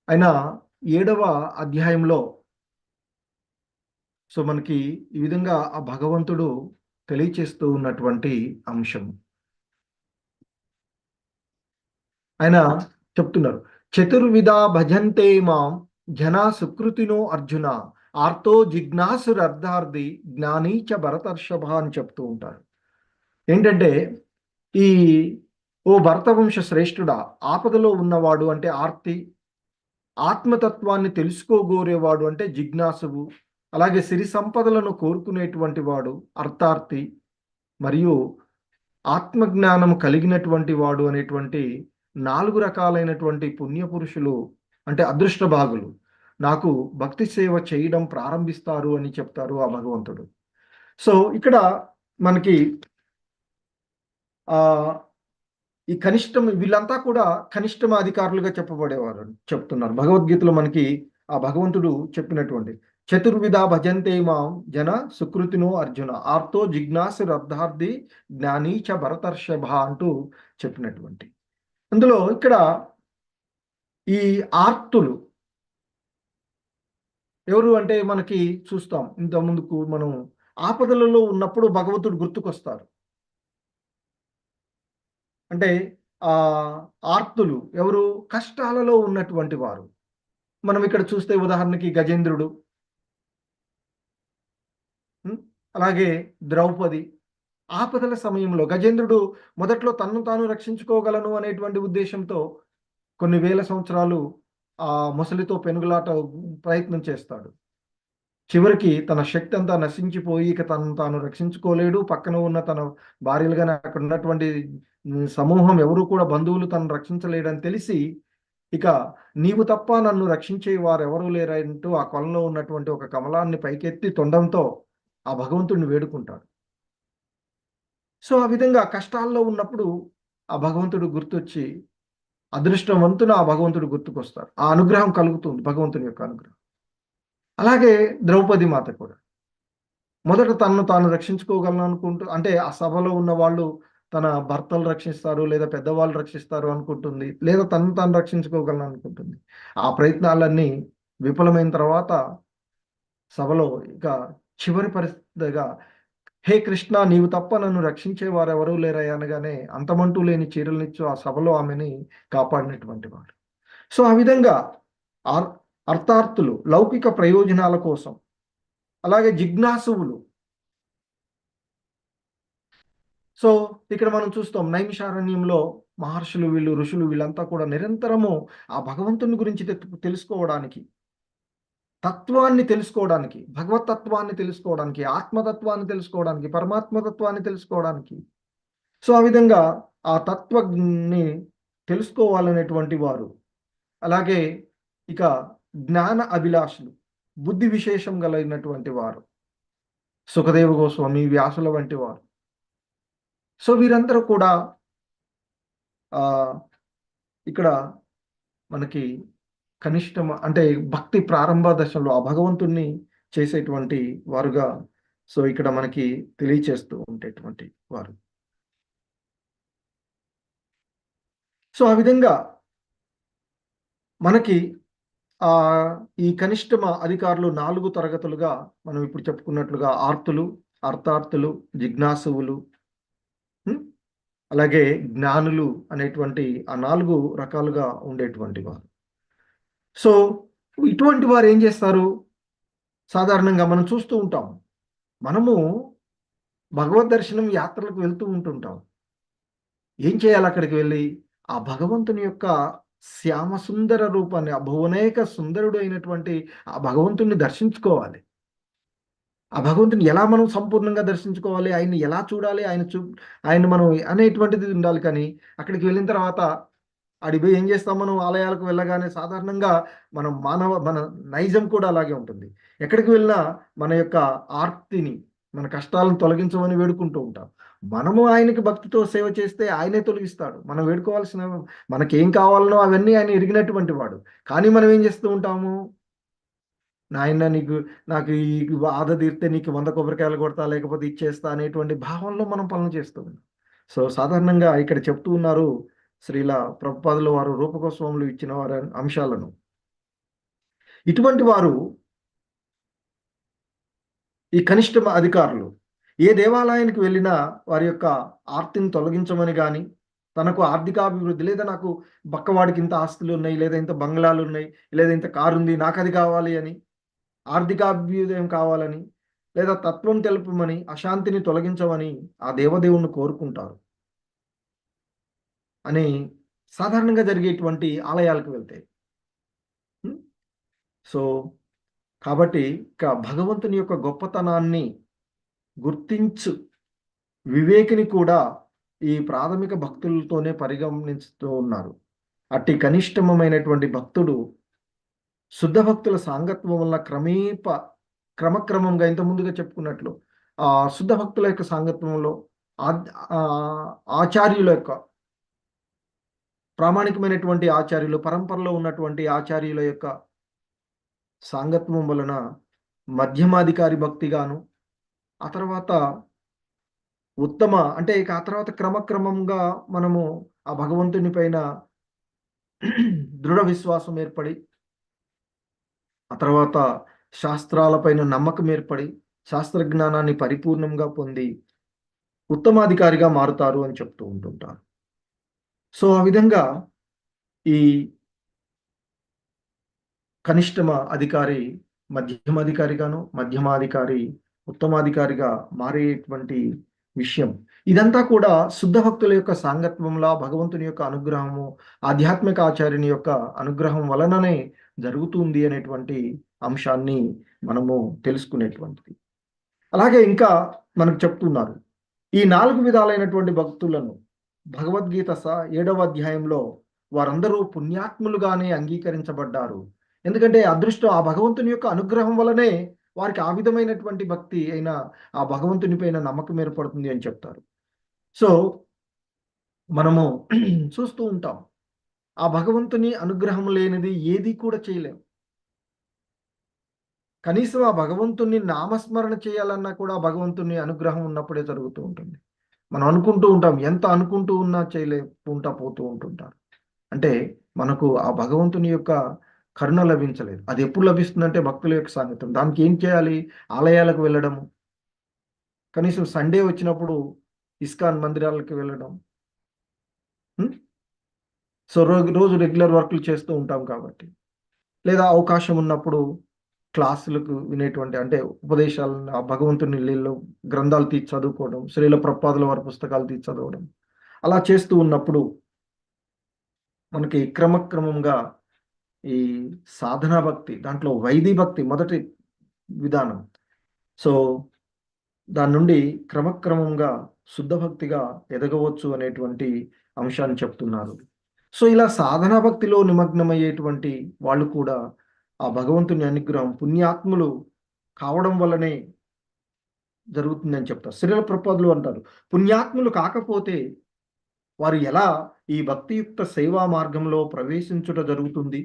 ఆయన 7వ అధ్యాయంలో సో మనకి ఈ విధంగా ఆ భగవంతుడు తెలియచేస్తూ ఉన్నటువంటి అంశం. ఆయన చెప్తున్నారు, చతుర్విధా భజంతే మాం జనా సుకృతినో అర్జున ఆర్తో జిజ్ఞాసురర్థార్థి జ్ఞానీచ భరతర్షభ అని చెప్తూ ఉంటారు. ఏంటంటే ఓ భరతవంశ శ్రేష్ఠుడా, ఆపదలో ఉన్నవాడు అంటే ఆర్తి, ఆత్మతత్వాన్ని తెలుసుకోగోరేవాడు అంటే జిజ్ఞాసువు, అలాగే సిరి సంపదలను కోరుకునేటువంటి వాడు అర్థార్థి, మరియు ఆత్మజ్ఞానం కలిగినటువంటి వాడు అనేటువంటి 4 రకాలైనటువంటి పుణ్యపురుషులు, అంటే అదృష్ట భాగులు నాకు భక్తి సేవ చేయడం ప్రారంభిస్తారు అని చెప్తారు ఆ భగవంతుడు. సో ఇక్కడ మనకి ఈ వీళ్ళంతా కూడా కనిష్టమ అధికారులుగా చెప్పబడేవారు చెప్తున్నారు. భగవద్గీతలో మనకి ఆ భగవంతుడు చెప్పినటువంటి చతుర్విధ భజంతే మాం జన సుకృతినో అర్జున ఆర్తో జిజ్ఞాసురర్థార్థి జ్ఞానీచ భరతర్షభ అంటూ చెప్పినటువంటి, అందులో ఇక్కడ ఈ ఆర్తులు ఎవరు అంటే మనకి చూస్తాం, ఇంత ముందుకు మనం ఆపదలలో ఉన్నప్పుడు భగవంతుడు గుర్తుకొస్తారు. అంటే ఆర్తులు ఎవరు? కష్టాలలో ఉన్నటువంటి వారు. మనం ఇక్కడ చూస్తే ఉదాహరణకి గజేంద్రుడు, అలాగే ద్రౌపది. ఆపదల సమయంలో గజేంద్రుడు మొదట్లో తన్ను తాను రక్షించుకోగలను అనేటువంటి ఉద్దేశంతో కొన్ని వేల సంవత్సరాలు ముసలితో పెనుగులాట ప్రయత్నం చేస్తాడు. చివరికి తన శక్తి అంతా నశించిపోయి ఇక తను తాను రక్షించుకోలేడు. పక్కన ఉన్న తన భార్యలుగానే అక్కడ ఉన్నటువంటి సమూహం ఎవరు కూడా బంధువులు తను రక్షించలేడని తెలిసి, ఇక నీవు తప్ప నన్ను రక్షించే వారు ఎవరూ లేరంటూ ఆ కొలంలో ఉన్నటువంటి ఒక కమలాన్ని పైకెత్తి తొండంతో ఆ భగవంతుడిని వేడుకుంటాడు. సో ఆ విధంగా కష్టాల్లో ఉన్నప్పుడు ఆ భగవంతుడు గుర్తొచ్చి అదృష్టవంతులు ఆ భగవంతుడు గుర్తుకొస్తారు. ఆ అనుగ్రహం కలుగుతుంది, భగవంతుని యొక్క అనుగ్రహం. అలాగే ద్రౌపది మాత కూడా మొదట తనను తాను రక్షించుకోగలను అనుకుంటూ, అంటే ఆ సభలో ఉన్న వాళ్ళు తన భర్తలు రక్షిస్తారు లేదా పెద్దవాళ్ళు రక్షిస్తారు అనుకుంటుంది, లేదా తనను తాను రక్షించుకోగలను అనుకుంటుంది. ఆ ప్రయత్నాలన్నీ విఫలమైన తర్వాత సభలో ఇక చివరి పరిస్థితిగా, హే కృష్ణ, నీవు తప్ప నన్ను రక్షించే వారు ఎవరూ లేరయ్యా అనగానే అంతమంటూ లేని చీరలనిచ్చు ఆ సభలో ఆమెని కాపాడినటువంటి వాడు. సో ఆ విధంగా అర్థార్థులు లౌకిక ప్రయోజనాల కోసం, అలాగే జిజ్ఞాసువులు. సో ఇక్కడ మనం చూస్తాం నైమిషారణ్యంలో మహర్షులు, వీళ్ళు ఋషులు, వీళ్ళంతా కూడా నిరంతరము ఆ భగవంతుని గురించి తెలుసుకోవడానికి, తత్వాన్ని తెలుసుకోవడానికి, భగవతత్వాన్ని తెలుసుకోవడానికి, ఆత్మతత్వాన్ని తెలుసుకోవడానికి, పరమాత్మతత్వాన్ని తెలుసుకోవడానికి, సో ఆ విధంగా ఆ తత్వని తెలుసుకోవాలనేటువంటి వారు, అలాగే ఇక జ్ఞాన అభిలాషులు, బుద్ధి విశేషం కలిగినటువంటి వారు, సుఖదేవ గోస్వామి, వ్యాసుల వంటి వారు. సో వీరందరూ కూడా ఇక్కడ మనకి కనిష్టం అంటే భక్తి ప్రారంభ దశలో ఆ భగవంతుణ్ణి చేసేటువంటి వారుగా, సో ఇక్కడ మనకి తెలియచేస్తూ ఉండేటువంటి వారు. సో ఆ విధంగా మనకి ఈ కనిష్టమ అధికారులు 4 తరగతులుగా మనం ఇప్పుడు చెప్పుకున్నట్లుగా ఆర్తులు, అర్థార్థులు, జిజ్ఞాసువులు, అలాగే జ్ఞానులు అనేటువంటి ఆ 4 రకాలుగా ఉండేటువంటి వారు. సో ఇటువంటి వారు ఏం చేస్తారు? సాధారణంగా మనం చూస్తూ ఉంటాం, మనము భగవద్ దర్శనం యాత్రలకు వెళ్తూ ఉంటుంటాం. ఏం చేయాలి అక్కడికి వెళ్ళి? ఆ భగవంతుని యొక్క శ్యామ సుందర రూపాన్ని, ఆ భువనేక సుందరుడు అయినటువంటి ఆ భగవంతుని దర్శించుకోవాలి. ఆ భగవంతుని ఎలా మనం సంపూర్ణంగా దర్శించుకోవాలి, ఆయన్ని ఎలా చూడాలి, ఆయన మనం అనేటువంటిది ఉండాలి. కానీ అక్కడికి వెళ్ళిన తర్వాత అడిపోయి ఏం చేస్తాం? మనం ఆలయాలకు వెళ్ళగానే సాధారణంగా మన నైజం కూడా అలాగే ఉంటుంది. ఎక్కడికి వెళ్ళినా మన యొక్క ఆర్తిని, మన కష్టాలను తొలగించమని వేడుకుంటూ ఉంటాం. మనము ఆయనకి భక్తితో సేవ చేస్తే ఆయనే తొలగిస్తాడు. మనం వేడుకోవాల్సిన, మనకేం కావాలనో అవన్నీ ఆయన ఎరిగినటువంటి వాడు. కానీ మనం ఏం చేస్తూ ఉంటాము? నాయన నాకు ఈ బాధ తీరితే నీకు 100 కొబ్బరికాయలు కొడతా, లేకపోతే ఇచ్చేస్తా అనేటువంటి భావంలో మనం పనులు చేస్తూ ఉన్నాం. సో సాధారణంగా ఇక్కడ చెప్తూ ఉన్నారు శ్రీల ప్రభుపాదుల వారు రూపగోస్వాములు ఇచ్చిన వారి అంశాలను. ఇటువంటి వారు ఈ కనిష్ట అధికారులు ఏ దేవాలయానికి వెళ్ళినా వారి యొక్క ఆర్తిని తొలగించమని కానీ, తనకు ఆర్థికాభివృద్ధి, లేదా నాకు పక్కవాడికి ఇంత ఆస్తులు ఉన్నాయి, లేదా ఇంత బంగ్లాలు ఉన్నాయి, లేదా ఇంత కారు ఉంది, నాకు అది కావాలి అని, ఆర్థికాభ్యుదయం కావాలని, లేదా తత్వం తెలుపమని, అశాంతిని తొలగించమని ఆ దేవదేవుణ్ణి కోరుకుంటారు అని సాధారణంగా జరిగేటువంటి ఆలయాలకు వెళ్తాయి. సో కాబట్టి ఇక భగవంతుని యొక్క గొప్పతనాన్ని గుర్తించు వివేకిని కూడా ఈ ప్రాథమిక భక్తులతోనే పరిగణిస్తూ ఉన్నారు. అట్టి కనిష్టమైనటువంటి భక్తుడు శుద్ధ భక్తుల సాంగత్వం వల్ల క్రమక్రమంగా ఇంత ముందుగా చెప్పుకున్నట్లు ఆ శుద్ధ భక్తుల యొక్క సాంగత్వంలో ఆచార్యుల యొక్క ప్రామాణికమైనటువంటి ఆచార్యులు, పరంపరలో ఉన్నటువంటి ఆచార్యుల యొక్క సాంగత్వం వలన మధ్యమాధికారి భక్తిగాను, ఆ తర్వాత ఉత్తమ, అంటే ఇక ఆ తర్వాత క్రమక్రమంగా మనము ఆ భగవంతుని పైన దృఢ విశ్వాసం ఏర్పడి, ఆ తర్వాత శాస్త్రాలపైన నమ్మకం ఏర్పడి, శాస్త్రజ్ఞానాన్ని పరిపూర్ణంగా పొంది ఉత్తమాధికారిగా మారుతారు అని చెప్తూ ఉంటుంటారు. సో ఆ విధంగా ఈ కనిష్టమ అధికారి మధ్యమాధికారిగాను, మధ్యమాధికారి ఉత్తమాధికారిగా మారేటువంటి విషయం ఇదంతా కూడా శుద్ధ భక్తుల యొక్క సాంగత్వంలో భగవంతుని యొక్క అనుగ్రహము, ఆధ్యాత్మిక ఆచార్యుని యొక్క అనుగ్రహం వలననే జరుగుతుంది అనేటువంటి అంశాన్ని మనము తెలుసుకునేటువంటిది. అలాగే ఇంకా మనకు చెప్తున్నారు, ఈ 4 విధాలైనటువంటి భక్తులను భగవద్గీత 7వ అధ్యాయంలో వారందరూ పుణ్యాత్ములుగానే అంగీకరించబడ్డారు. ఎందుకంటే అదృష్టం ఆ భగవంతుని యొక్క అనుగ్రహం వలనే వారికి ఆ విధమైనటువంటి భక్తి అయినా ఆ భగవంతుని పైన నమ్మకం ఏర్పడుతుంది అని చెప్తారు. సో మనము చూస్తూ ఉంటాం, ఆ భగవంతుని అనుగ్రహం లేనిది ఏది కూడా చేయలేం. కనీసం ఆ భగవంతుని నామస్మరణ చేయాలన్నా కూడా ఆ భగవంతుని అనుగ్రహం ఉన్నప్పుడే జరుగుతూ ఉంటుంది. మనం అనుకుంటూ ఉంటాం, ఎంత అనుకుంటూ ఉన్నా చేయలేకుండా పోతూ ఉంటుంటారు. అంటే మనకు ఆ భగవంతుని యొక్క కరుణ లభించలేదు. అది ఎప్పుడు లభిస్తుందంటే భక్తుల యొక్క సాంగత్యం. దానికి ఏం చేయాలి? ఆలయాలకు వెళ్ళడము, కనీసం సండే వచ్చినప్పుడు ఇస్కాన్ మందిరాలకు వెళ్ళడం. సో రోజు రెగ్యులర్ వర్క్లు చేస్తూ ఉంటాం కాబట్టి, లేదా అవకాశం ఉన్నప్పుడు క్లాసులకు వినేటువంటి, అంటే ఉపదేశాలను ఆ భగవంతుని లీలలో గ్రంథాలు తీసి చదువుకోవడం, శ్రీల ప్రభుపాదుల వారి పుస్తకాలు తీసి చదవడం, అలా చేస్తూ ఉన్నప్పుడు మనకి క్రమక్రమంగా ఈ సాధనా భక్తి, దాంట్లో వైదీ భక్తి మొదటి విధానం. సో దాని నుండి క్రమక్రమంగా శుద్ధ భక్తిగా ఎదగవచ్చు అనేటువంటి అంశాన్ని చెప్తున్నారు. సో ఇలా సాధనా భక్తిలో నిమగ్నమయ్యేటువంటి వాళ్ళు కూడా ఆ భగవంతుని అనుగ్రహం పుణ్యాత్ములు కావడం వల్లనే జరుగుతుందని చెప్తారు. శ్రీల ప్రభుపాదులు అంటారు, పుణ్యాత్ములు కాకపోతే వారు ఎలా ఈ భక్తియుక్త సేవా మార్గంలో ప్రవేశించుట జరుగుతుంది?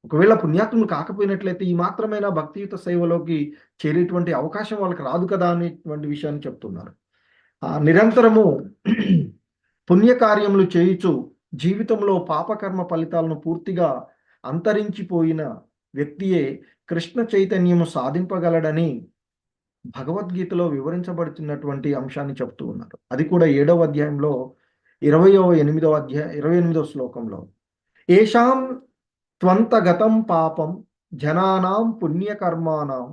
ఒకవేళ పుణ్యాత్ములు కాకపోయినట్లయితే ఈ మాత్రమైన భక్తియుత సేవలోకి చేరేటువంటి అవకాశం వాళ్ళకి రాదు కదా అనేటువంటి విషయాన్ని చెప్తున్నారు. నిరంతరము పుణ్యకార్యములు చేయుచు జీవితంలో పాపకర్మ ఫలితాలను పూర్తిగా అంతరించిపోయిన వ్యక్తియే కృష్ణ చైతన్యము సాధింపగలడని భగవద్గీతలో వివరించబడుతున్నటువంటి అంశాన్ని చెప్తూ ఉన్నారు. అది కూడా 7వ అధ్యాయంలో 28వ శ్లోకంలో, ఏషాం త్వంతగతం పాపం జనానాం పుణ్యకర్మాణం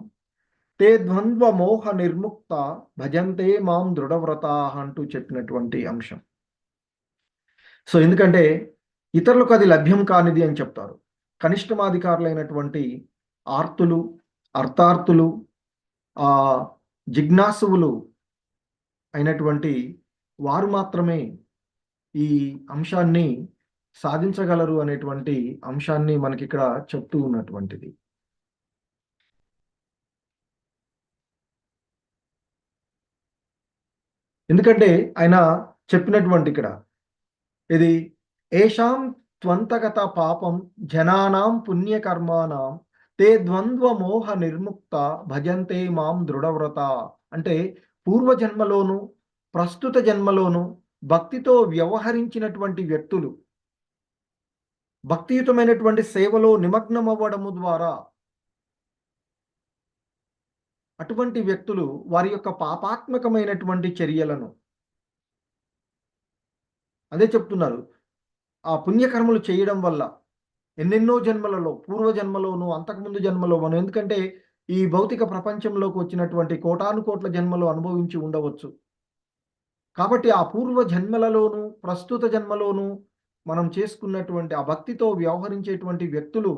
తే ద్వంద్వ మోహ నిర్ముక్త భజంతే మాం దృఢవ్రతా అంటూ చెప్పినటువంటి అంశం. సో ఎందుకంటే ఇతరులకు అది లభ్యం కానిది అని చెప్తారు. కనిష్టమాధికారులైనటువంటి ఆర్తులు, అర్థార్థులు, జిజ్ఞాసువులు అయినటువంటి వారు మాత్రమే ఈ అంశాన్ని సాధించగలరు అనేటువంటి అంశాన్ని మనకి ఇక్కడ చెప్తూ ఉన్నటువంటిది. ఎందుకంటే ఆయన చెప్పినటువంటి ఇక్కడ ఇది ఏషాం త్వంతగత పాపం జనానాం పుణ్యకర్మాణం తే ద్వంద్వ మోహ నిర్ముక్త భజంతే మాం దృఢవ్రత. అంటే పూర్వజన్మలోను ప్రస్తుత జన్మలోను భక్తితో వ్యవహరించినటువంటి వ్యక్తులు భక్తియుతమైనటువంటి సేవలో నిమగ్నం అవ్వడము ద్వారా అటువంటి వ్యక్తులు వారి యొక్క పాపాత్మకమైనటువంటి చర్యలను, అదే చెప్తున్నారు, ఆ పుణ్యకర్మలు చేయడం వల్ల ఎన్నెన్నో జన్మలలో, పూర్వజన్మలోను అంతకుముందు జన్మలో మనం, ఎందుకంటే ఈ భౌతిక ప్రపంచంలోకి వచ్చినటువంటి కోటాను కోట్ల జన్మలు అనుభవించి ఉండవచ్చు. కాబట్టి ఆ పూర్వ జన్మలలోను ప్రస్తుత జన్మలోను మనం చేసుకున్నటువంటి ఆ భక్తితో వ్యవహరించేటువంటి వ్యక్తులు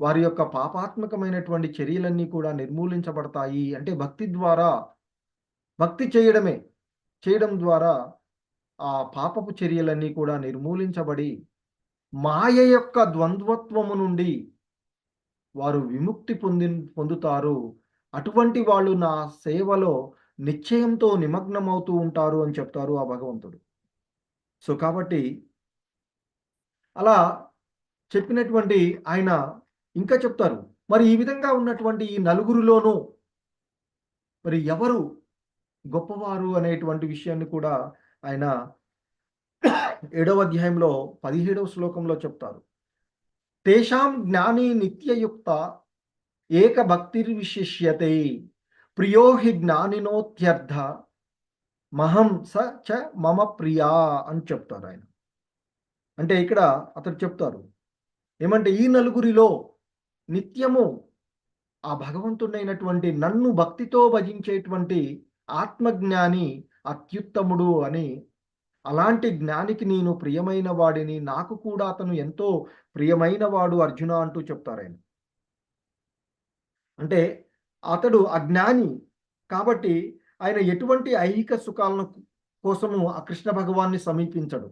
వారి యొక్క పాపాత్మకమైనటువంటి చర్యలన్నీ కూడా నిర్మూలించబడతాయి. అంటే భక్తి ద్వారా, భక్తి చేయడం ద్వారా ఆ పాపపు చర్యలన్నీ కూడా నిర్మూలించబడి మాయ యొక్క ద్వంద్వత్వము నుండి వారు విముక్తి పొందుతారు. అటువంటి వాళ్ళు నా సేవలో నిశ్చయంతో నిమగ్నమవుతూ ఉంటారు అని చెప్తారు ఆ భగవంతుడు. సో కాబట్టి అలా చెప్పినటువంటి ఆయన ఇంకా చెప్తారు, మరి ఈ విధంగా ఉన్నటువంటి ఈ నలుగురిలోనూ మరి ఎవరు గొప్పవారు అనేటువంటి విషయాన్ని కూడా ఆయన 7వ అధ్యాయంలో 17వ శ్లోకంలో చెప్తారు. తేషాం జ్ఞాని నిత్యయుక్త ఏక భక్తిర్విశిష్యతే ప్రియో హి జ్ఞానినోత్యర్థ మహం స చ మమ ప్రియా అని చెప్తారు ఆయన. అంటే ఇక్కడ అతడు చెప్తారు ఏమంటే, ఈ నలుగురిలో నిత్యము ఆ భగవంతుడైనటువంటి నన్ను భక్తితో భజించేటువంటి ఆత్మజ్ఞాని అత్యుత్తముడు అని, అలాంటి జ్ఞానికి నేను ప్రియమైన వాడిని, నాకు కూడా అతను ఎంతో ప్రియమైన వాడు అర్జున అంటూ చెప్తారు ఆయన. అంటే అతడు అజ్ఞాని కాబట్టి ఆయన ఎటువంటి ఐహిక సుఖాలను కోసము ఆ కృష్ణ భగవాన్ని సమీపించడు.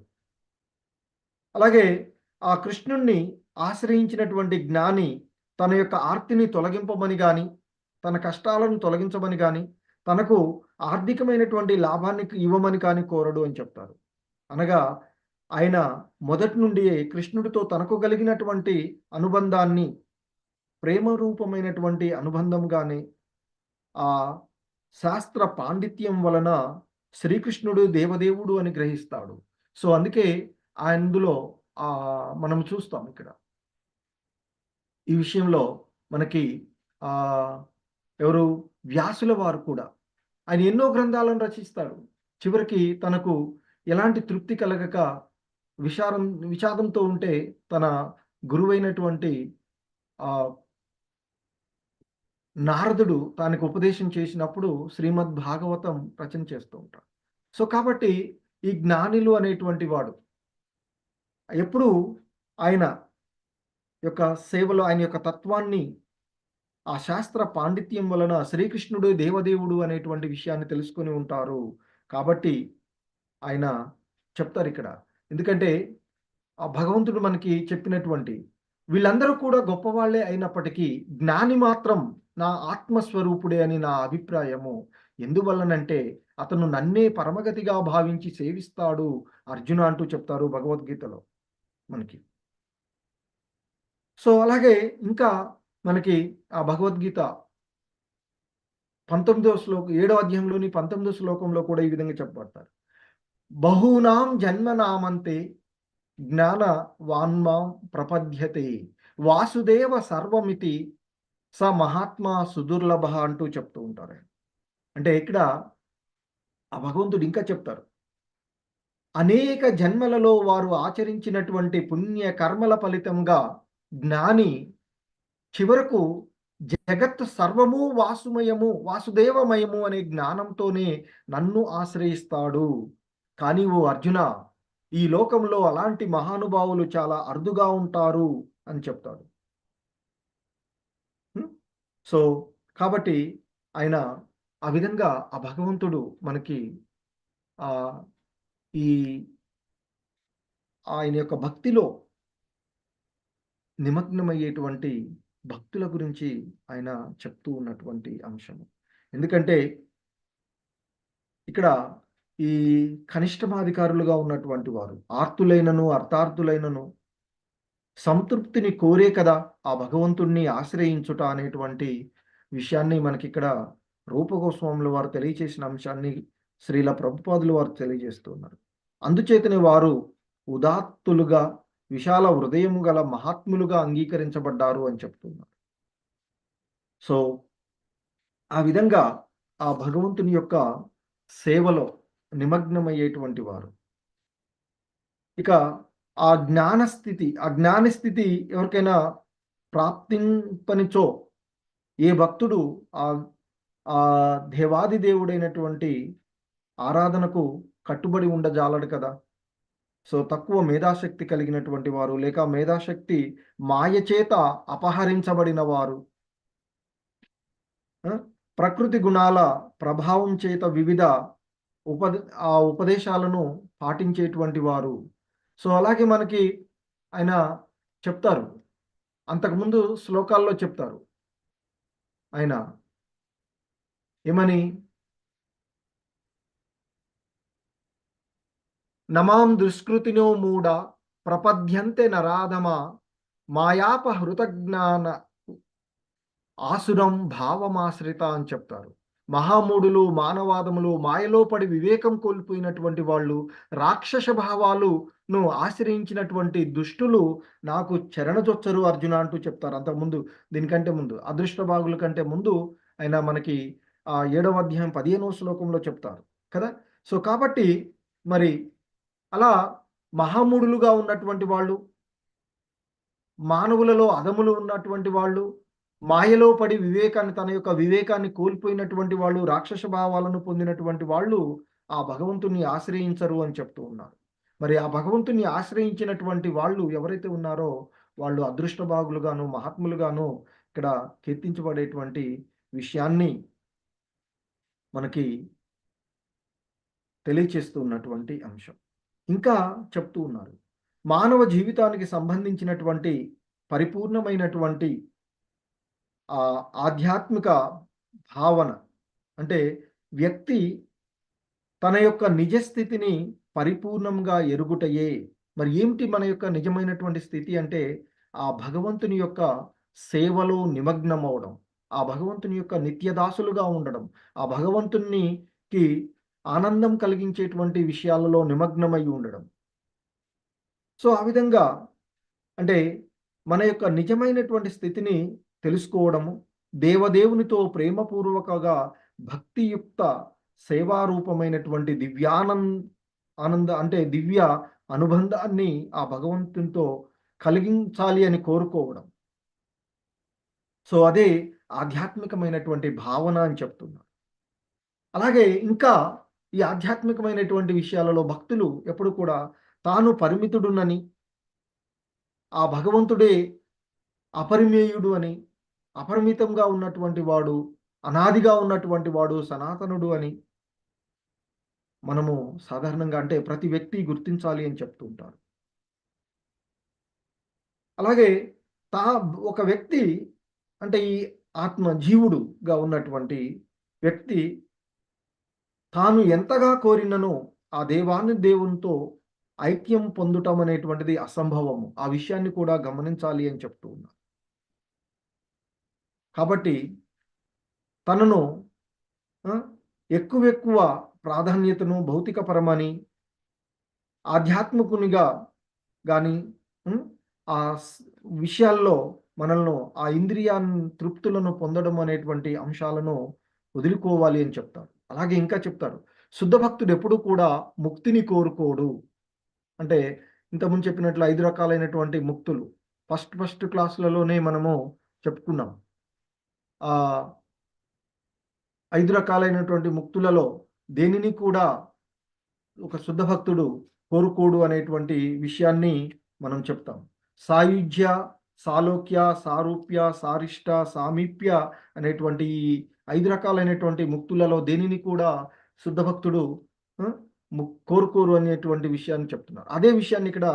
అలాగే ఆ కృష్ణుణ్ణి ఆశ్రయించినటువంటి జ్ఞాని తన యొక్క ఆర్తిని తొలగింపమని కానీ, తన కష్టాలను తొలగించమని కానీ, తనకు ఆర్థికమైనటువంటి లాభాన్ని ఇవ్వమని కానీ కోరడు అని చెప్తారు. అనగా ఆయన మొదటి నుండియే కృష్ణుడితో తనకు కలిగినటువంటి అనుబంధాన్ని ప్రేమ రూపమైనటువంటి అనుబంధంగానే ఆ శాస్త్ర పాండిత్యం వలన శ్రీకృష్ణుడు దేవదేవుడు అని గ్రహిస్తాడు. సో అందుకే అందులో మనం చూస్తాం ఇక్కడ ఈ విషయంలో మనకి ఎవరు వ్యాసుల వారు కూడా ఆయన ఎన్నో గ్రంథాలను రచిస్తాడు. చివరికి తనకు ఎలాంటి తృప్తి కలగక విషాదంతో ఉంటే తన గురువైనటువంటి నారదుడు తనకు ఉపదేశం చేసినప్పుడు శ్రీమద్ భాగవతం రచన చేస్తూ ఉంటాడు. సో కాబట్టి ఈ జ్ఞానిలు అనేటువంటి వాడు ఎప్పుడు ఆయన యొక్క సేవలో ఆయన యొక్క తత్వాన్ని ఆ శాస్త్ర పాండిత్యం వలన శ్రీకృష్ణుడు దేవదేవుడు అనేటువంటి విషయాన్ని తెలుసుకొని ఉంటారు. కాబట్టి ఆయన చెప్తారు ఇక్కడ. ఎందుకంటే ఆ భగవంతుడు మనకి చెప్పినటువంటి వీళ్ళందరూ కూడా గొప్పవాళ్లే అయినప్పటికీ జ్ఞాని మాత్రం నా ఆత్మస్వరూపుడే అని నా అభిప్రాయము. ఎందువల్లనంటే అతను నన్నే పరమగతిగా భావించి సేవిస్తాడు అర్జున అంటూ చెప్తారు భగవద్గీతలో మనకి. సో అలాగే ఇంకా మనకి ఆ భగవద్గీత 19వ శ్లోకం 7వ అధ్యాయంలోని 19వ శ్లోకంలో కూడా ఈ విధంగా చెప్పబడతారు. బహూనాం జన్మనామంతే జ్ఞాన వాన్మాం ప్రపద్యతే వాసుదేవ సర్వమితి స మహాత్మా సుదుర్లభ అంటూ చెప్తూ ఉంటారు. అంటే ఇక్కడ ఆ భగవంతుడు ఇంకా చెప్తారు, అనేక జన్మలలో వారు ఆచరించినటువంటి పుణ్య కర్మల ఫలితంగా జ్ఞాని చివరకు జగత్ సర్వము వాసుమయము వాసుదేవమయము అనే జ్ఞానంతోనే నన్ను ఆశ్రయిస్తాడు. కానీ ఓ అర్జున, ఈ లోకంలో అలాంటి మహానుభావులు చాలా అరుదుగా ఉంటారు అని చెప్తాడు. సో కాబట్టి ఆయన ఆ విధంగా ఆ భగవంతుడు మనకి ఈ ఆయన యొక్క భక్తిలో నిమగ్నమయ్యేటువంటి భక్తుల గురించి ఆయన చెప్తూ ఉన్నటువంటి అంశము. ఎందుకంటే ఇక్కడ ఈ కనిష్టమాధికారులుగా ఉన్నటువంటి వారు ఆర్తులైనను అర్థార్థులైనను సంతృప్తిని కోరే కదా ఆ భగవంతుణ్ణి ఆశ్రయించుట అనేటువంటి విషయాన్ని మనకి ఇక్కడ రూపగోస్వాముల వారు తెలియచేసిన అంశాన్ని శ్రీల ప్రభుపాదులు వారు తెలియజేస్తున్నారు. అందుచేతనే వారు ఉదాత్తులుగా విశాల హృదయము గల మహాత్ములుగా అంగీకరించబడ్డారు అని చెప్తున్నారు. సో ఆ విధంగా ఆ భగవంతుని యొక్క సేవలో నిమగ్నమయ్యేటువంటి వారు ఇక ఆ జ్ఞానస్థితి ఎవరికైనా ప్రాప్తింపనిచో ఏ భక్తుడు ఆ దేవాది దేవుడైనటువంటి ఆరాధనకు కట్టుబడి ఉండజాలడు కదా. సో తక్కువ మేధాశక్తి కలిగినటువంటి వారు లేక మేధాశక్తి మాయ చేత అపహరించబడిన వారు, ప్రకృతి గుణాల ప్రభావం చేత వివిధ ఉపదేశాలను పాటించేటువంటి వారు. సో అలాగే మనకి ఆయన చెప్తారు, అంతకుముందు శ్లోకాల్లో చెప్తారు ఆయన ఏమని, నమాం దుష్కృతినో మూఢ ప్రపద్యంతే నరాధమ మాయాపహృత జ్ఞాన ఆసురం భావమాశ్రిత అని చెప్తారు. మహామూఢులు మానవాదములు మాయలో పడి వివేకం కోల్పోయినటువంటి వాళ్ళు రాక్షస భావాలను ఆశ్రయించినటువంటి దుష్టులు నాకు చరణజొచ్చరు అర్జున అంటూ చెప్తారు. అంతకుముందు దీనికంటే ముందు అదృష్ట భాగుల కంటే ముందు ఆయన మనకి 7వ అధ్యాయం 15వ శ్లోకంలో చెప్తారు కదా. సో కాబట్టి మరి అలా మహామూఢులుగా ఉన్నటువంటి వాళ్ళు, మానవులలో అధములు ఉన్నటువంటి వాళ్ళు, మాయలో పడి తన యొక్క వివేకాన్ని కోల్పోయినటువంటి వాళ్ళు, రాక్షస భావాలను పొందినటువంటి వాళ్ళు ఆ భగవంతుని ఆశ్రయించరు అని చెప్తూ ఉన్నారు. మరి ఆ భగవంతుని ఆశ్రయించినటువంటి వాళ్ళు ఎవరైతే ఉన్నారో వాళ్ళు అదృష్ట భాగులుగాను మహాత్ములుగాను ఇక్కడ కీర్తించబడేటువంటి విషయాన్ని మనకి తెలియచేస్తూ ఉన్నటువంటి అంశం. ఇంకా చెప్తూ ఉన్నారు, మానవ జీవితానికి సంబంధించినటువంటి పరిపూర్ణమైనటువంటి ఆధ్యాత్మిక భావన అంటే వ్యక్తి తన యొక్క నిజ స్థితిని పరిపూర్ణంగా ఎరుగుటయే. మరి ఏమిటి మన యొక్క నిజమైనటువంటి స్థితి అంటే ఆ భగవంతుని యొక్క సేవలో నిమగ్నమవడం, ఆ భగవంతుని యొక్క నిత్యదాసులుగా ఉండడం, ఆ భగవంతునికి ఆనందం కలిగించేటువంటి విషయాలలో నిమగ్నమై ఉండడం. సో ఆ విధంగా అంటే మన యొక్క నిజమైనటువంటి స్థితిని తెలుసుకోవడము, దేవదేవునితో ప్రేమపూర్వకగా భక్తియుక్త సేవారూపమైనటువంటి ఆనంద అంటే దివ్య అనుబంధాన్ని ఆ భగవంతునితో కలిగించాలి అని కోరుకోవడం. సో అదే ఆధ్యాత్మికమైనటువంటి భావన అని చెప్తున్నారు. అలాగే ఇంకా ఈ ఆధ్యాత్మికమైనటువంటి విషయాలలో భక్తులు ఎప్పుడు కూడా తాను పరిమితుడునని, ఆ భగవంతుడే అపరిమేయుడు అని, అపరిమితంగా ఉన్నటువంటి వాడు, అనాదిగా ఉన్నటువంటి వాడు, సనాతనుడు అని మనము సాధారణంగా అంటే ప్రతి వ్యక్తి గుర్తించాలి అని చెప్తూ ఉంటారు. అలాగే ఒక వ్యక్తి అంటే ఈ ఆత్మ జీవుడుగా ఉన్నటువంటి వ్యక్తి తాను ఎంతగా కోరిననో ఆ దేవునితో ఐక్యం పొందటం అనేటువంటిది అసంభవము. ఆ విషయాన్ని కూడా గమనించాలి అని చెప్తూ ఉన్నారు. కాబట్టి తనను ఎక్కువ ప్రాధాన్యతను భౌతికపరమని, ఆధ్యాత్మికునిగా కానీ ఆ విషయాల్లో మనల్ని ఆ ఇంద్రియాన్ని తృప్తులను పొందడం అనేటువంటి అంశాలను వదులుకోవాలి అని చెప్తారు. అలాగే ఇంకా చెప్తారు, శుద్ధ భక్తుడు ఎప్పుడు కూడా ముక్తిని కోరుకోడు. అంటే ఇంతకుముందు చెప్పినట్లు 5 రకాలైనటువంటి ముక్తులు ఫస్ట్ క్లాసులలోనే మనము చెప్పుకున్నాం. 5 రకాలైనటువంటి ముక్తులలో దేనిని కూడా ఒక శుద్ధ భక్తుడు కోరుకోడు అనేటువంటి విషయాన్ని మనం చెప్తాం. సాయుజ్య, సాలోక్య, సారూప్య, సారిష్ట, సామీప్య అనేటువంటి 5 రకాలైనటువంటి ముక్తులలో దేనిని కూడా శుద్ధ భక్తుడు కోరుకోరు అనేటువంటి విషయాన్ని చెప్తున్నారు. అదే విషయాన్ని ఇక్కడ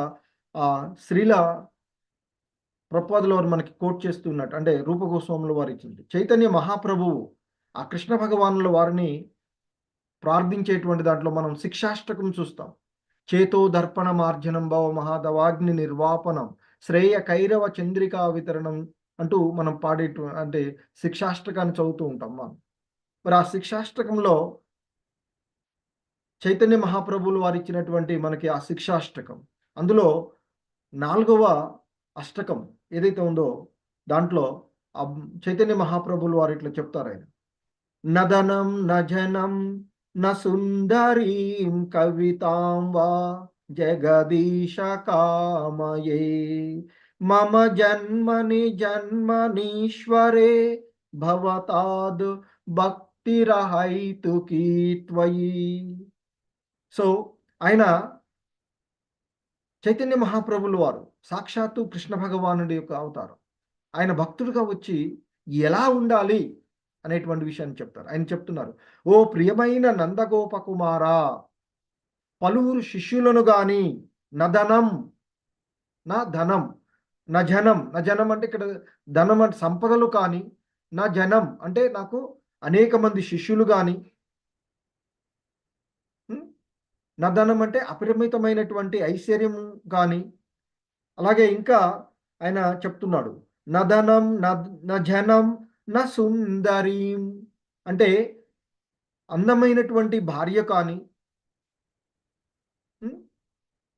శ్రీల ప్రభుపాదుల వారు మనకి కోట్ చేస్తున్నట్టు అంటే రూపగోస్వాముల వారు ఇచ్చింది. చైతన్య మహాప్రభువు ఆ కృష్ణ భగవానుల వారిని ప్రార్థించేటువంటి దాంట్లో మనం శిక్షాష్టకం చూస్తాం. చేతో దర్పణ మార్జనం భవ మహాదవాగ్ని నిర్వాపనం శ్రేయ కైరవ చంద్రికా వితరణం అంటూ మనం అంటే శిక్షాష్టకాన్ని చదువుతూ ఉంటాం మనం. మరి ఆ శిక్షాష్టకంలో చైతన్య మహాప్రభువులు వారు ఇచ్చినటువంటి మనకి ఆ శిక్షాష్టకం, అందులో 4వ అష్టకం ఏదైతే ఉందో దాంట్లో చైతన్య మహాప్రభువులు వారు ఇట్లా చెప్తారు. ఆయన నదనం నజనం న సుందరీం కవితాం వా జగదీశ కామయే మమ జన్మనీశ్వరే భవతాద్ భక్తిరహైతుకీ త్వయి. సో ఆయన చైతన్య మహాప్రభులు వారు సాక్షాత్తు కృష్ణ భగవానుడి యొక్క అవతారం. ఆయన భక్తుడిగా వచ్చి ఎలా ఉండాలి అనేటువంటి విషయాన్ని చెప్తారు. ఆయన చెప్తున్నారు, ఓ ప్రియమైన నందగోపకుమారా, పలువురు శిష్యులను గాని నధనం నా ధనం నజనం నజనం అంటే ఇక్కడ ధనం అంటే సంపదలు కానీ, నా జనం అంటే నాకు అనేక మంది శిష్యులు కానీ, నధనం అంటే అపరిమితమైనటువంటి ఐశ్వర్యం కానీ, అలాగే ఇంకా ఆయన చెప్తున్నాడు నధనం నజనం న సుందరీం అంటే అందమైనటువంటి భార్య కానీ,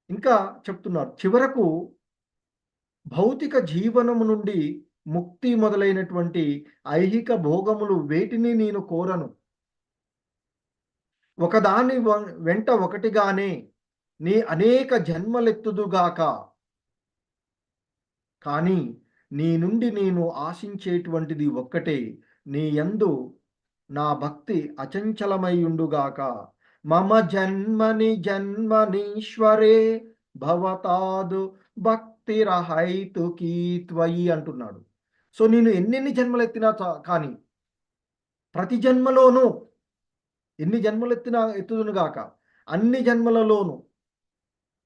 ఇంకా చెప్తున్నారు చివరకు భౌతిక జీవనము నుండి ముక్తి మొదలైనటువంటి ఐహిక భోగములు వేటిని నేను కోరను. ఒకదాని వెంట ఒకటిగానే నీ అనేక జన్మలెత్తుదుగాక, కానీ నీ నుండి నేను ఆశించేటువంటిది ఒక్కటే, నీ యందు నా భక్తి అచంచలమైయుండుగాక. మమ జన్మనీశ్వరే భవతాదు భక్తిరహైతుకీ త్వయి అంటున్నాడు. సో నేను ఎన్నెన్ని జన్మలెత్తినా కానీ ప్రతి జన్మలోనూ ఎన్ని జన్మలెత్తినా ఎత్తుదునుగాక అన్ని జన్మలలోనూ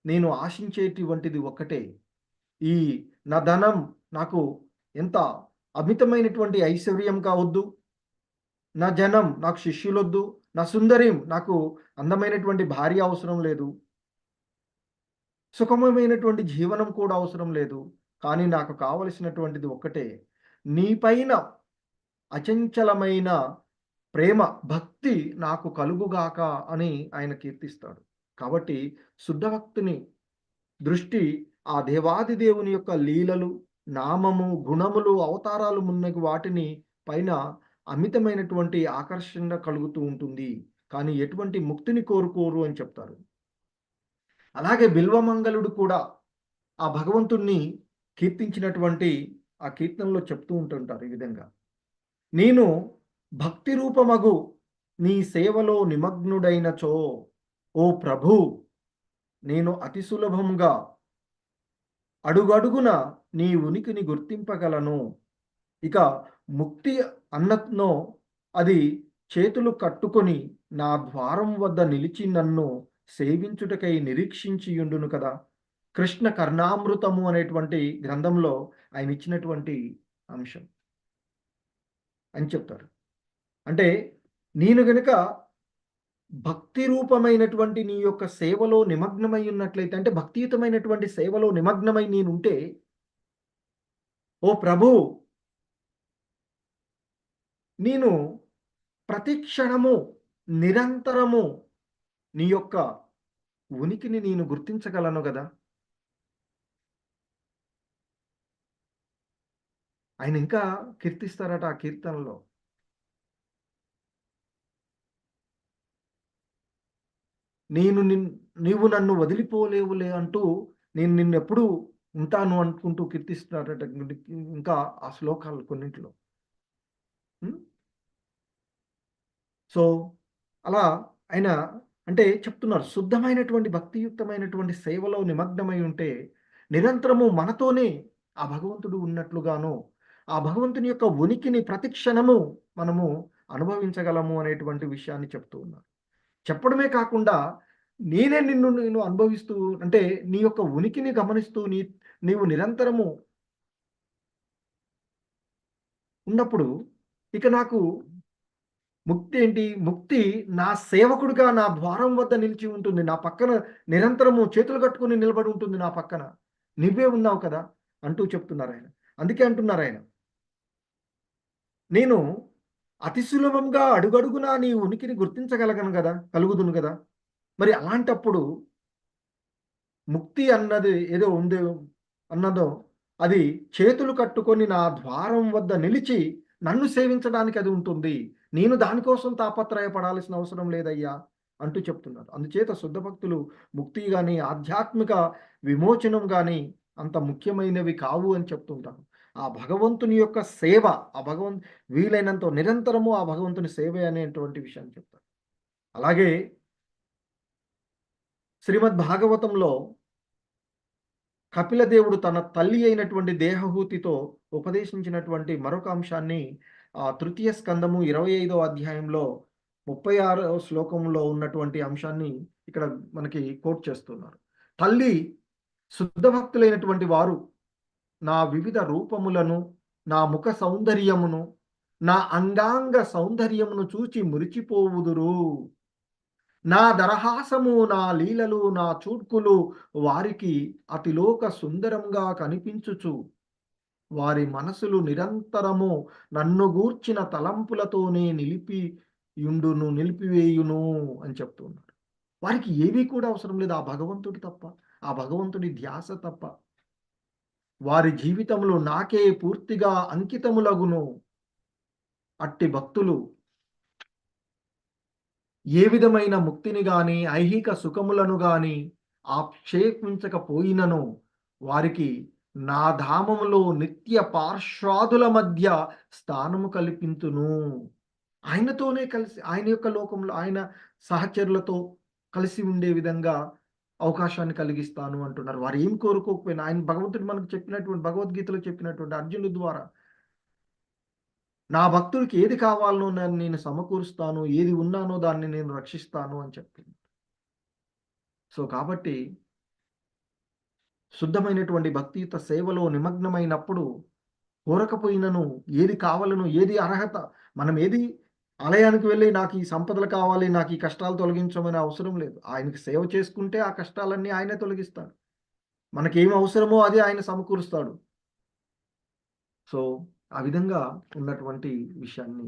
నేను ఆశించేటువంటిది ఒక్కటే, ఈ నా ధనం నాకు ఎంత అమితమైనటువంటి ఐశ్వర్యం కావద్దు, నా జనం నాకు శిష్యులొద్దు, నా సుందరీం నాకు అందమైనటువంటి భార్య అవసరం లేదు, సుఖమమైనటువంటి జీవనం కూడా అవసరం లేదు. కానీ నాకు కావలసినటువంటిది ఒక్కటే, నీపైన అచంచలమైన ప్రేమ, భక్తి నాకు కలుగుగాక అని ఆయన కీర్తిస్తాడు. కాబట్టి శుద్ధ భక్తుని దృష్టి ఆ దేవాది దేవుని యొక్క లీలలు, నామము, గుణములు, అవతారాలు మున్నగు వాటిని పైన అమితమైనటువంటి ఆకర్షణ కలుగుతూ ఉంటుంది. కానీ ఎటువంటి ముక్తిని కోరుకోరు అని చెప్తారు. అలాగే బిల్వమంగళుడు కూడా ఆ భగవంతుణ్ణి కీర్తించినటువంటి ఆ కీర్తనలో చెప్తూ ఉంటుంటారు ఈ విధంగా, నేను భక్తి రూపమగు నీ సేవలో నిమగ్నుడైనచో ఓ ప్రభు, నేను అతి సులభంగా అడుగడుగున నీ ఉనికిని గుర్తింపగలను. ఇక ముక్తి అన్ననో అది చేతులు కట్టుకొని నా ద్వారం వద్ద నిలిచి నన్ను సేవించుటకై నిరీక్షించియుండును కదా. కృష్ణ కర్ణామృతము అనేటువంటి గ్రంథంలో ఆయన ఇచ్చినటువంటి అంశం అని చెప్తారు. అంటే నేను గనుక భక్తి రూపమైనటువంటి నీ యొక్క సేవలో నిమగ్నమై ఉన్నట్లయితే, అంటే భక్తియుతమైనటువంటి సేవలో నిమగ్నమై నేనుంటే, ఓ ప్రభు, నేను ప్రతి క్షణము నిరంతరము నీ యొక్క ఉనికిని నేను గుర్తించగలను కదా. ఆయన ఇంకా కీర్తిస్తారట ఆ కీర్తనలో, నీవు నన్ను వదిలిపోలేవులే అంటూ నేను నిన్నెప్పుడు ఉంటాను అనుకుంటూ కీర్తిస్తున్నారట ఇంకా ఆ శ్లోకాలు కొన్నింటిలో. సో అలా ఆయన అంటే చెప్తున్నారు, శుద్ధమైనటువంటి భక్తియుక్తమైనటువంటి సేవలో నిమగ్నమై ఉంటే నిరంతరము మనతోనే ఆ భగవంతుడు ఉన్నట్లుగాను, ఆ భగవంతుని యొక్క ఉనికిని ప్రతి క్షణము మనము అనుభవించగలము అనేటువంటి విషయాన్ని చెప్తూ ఉన్నారు. చెప్పడమే కాకుండా నేను అనుభవిస్తూ, అంటే నీ యొక్క ఉనికిని గమనిస్తూ నీవు నిరంతరము ఉన్నప్పుడు ఇక నాకు ముక్తి ఏంటి? ముక్తి నా సేవకుడిగా నా ద్వారం వద్ద నిలిచి ఉంటుంది, నా పక్కన నిరంతరము చేతులు కట్టుకుని నిలబడి ఉంటుంది నా పక్కన. నువ్వే ఉన్నావు కదా అంటూ చెప్తున్నారు ఆయన. అందుకే అంటున్నారు ఆయన, నేను అతి సులభంగా అడుగడుగునా నీ ఉనికిని గుర్తించగలను కదా, కలుగుదును కదా. మరి అలాంటప్పుడు ముక్తి అన్నది ఏదో అన్నదో అది చేతులు కట్టుకొని నా ద్వారం వద్ద నిలిచి నన్ను సేవించడానికి అది ఉంటుంది. నేను దానికోసం తాపత్రయపడాల్సిన అవసరం లేదయ్యా అంటూ చెప్తున్నారు. అందుచేత శుద్ధ భక్తులు ముక్తి కానీ ఆధ్యాత్మిక విమోచనం కానీ అంత ముఖ్యమైనవి కావు అని చెప్తుంటారు. ఆ భగవంతుని యొక్క సేవ, ఆ వీలైనంత నిరంతరము ఆ భగవంతుని సేవ అనేటువంటి విషయాన్ని చెప్తారు. అలాగే శ్రీమద్ భాగవతంలో కపిలదేవుడు తన తల్లి అయినటువంటి దేహహూతితో ఉపదేశించినటువంటి మరొక అంశాన్ని తృతీయ స్కందము 25వ అధ్యాయంలో 36వ శ్లోకంలో ఉన్నటువంటి అంశాన్ని ఇక్కడ మనకి కోట్ చేస్తున్నారు. తల్లి శుద్ధ భక్తులైనటువంటి వారు నా వివిధ రూపములను, నా ముఖ సౌందర్యమును, నా అంగాంగ సౌందర్యమును చూచి మురిచిపోవుదురు. నా దరహాసము, నా లీలలు, నా చూడ్కులు వారికి అతిలోక సుందరంగా కనిపించుచు వారి మనసులు నిరంతరము నన్ను గూర్చిన తలంపులతోనే నిలిపివేయును అని చెప్తున్నారు. వారికి ఏవి కూడా అవసరం లేదు, ఆ భగవంతుడు తప్ప, ఆ భగవంతుడి ధ్యాస తప్ప. వారి జీవితంలో నాకే పూర్తిగా అంకితములగును. అట్టి భక్తులు ఏ విధమైన ముక్తిని గాని ఐహిక సుఖములను గాని ఆక్షేపించకపోయినను వారికి నా ధామములో నిత్య పార్శ్వాదుల మధ్య స్థానము కల్పింతును. ఆయనతోనే కలిసి, ఆయన యొక్క లోకంలో ఆయన సహచరులతో కలిసి ఉండే విధంగా అవకాశాన్ని కలిగిస్తాను అంటున్నారు. వారు ఏం కోరుకోకపోయినా ఆయన భగవంతుడు మనకు చెప్పినటువంటి, భగవద్గీతలో చెప్పినటువంటి అర్జునుడి ద్వారా, నా భక్తుడికి ఏది కావాలనో నేను సమకూరుస్తాను, ఏది ఉన్నానో దాన్ని నేను రక్షిస్తాను అని చెప్తుంది. సో కాబట్టి శుద్ధమైనటువంటి భక్తియుత సేవలో నిమగ్నమైనప్పుడు కోరకపోయినను, ఏది కావాలనో, ఏది అర్హత, మనం ఏది ఆలయానికి వెళ్ళి నాకు ఈ సంపదలు కావాలి, నాకు ఈ కష్టాలు తొలగించమని అవసరం లేదు. ఆయనకి సేవ చేసుకుంటే ఆ కష్టాలన్నీ ఆయనే తొలగిస్తాడు. మనకేం అవసరమో అది ఆయన సమకూరుస్తాడు. సో, ఆ విధంగా ఉన్నటువంటి విషయాన్ని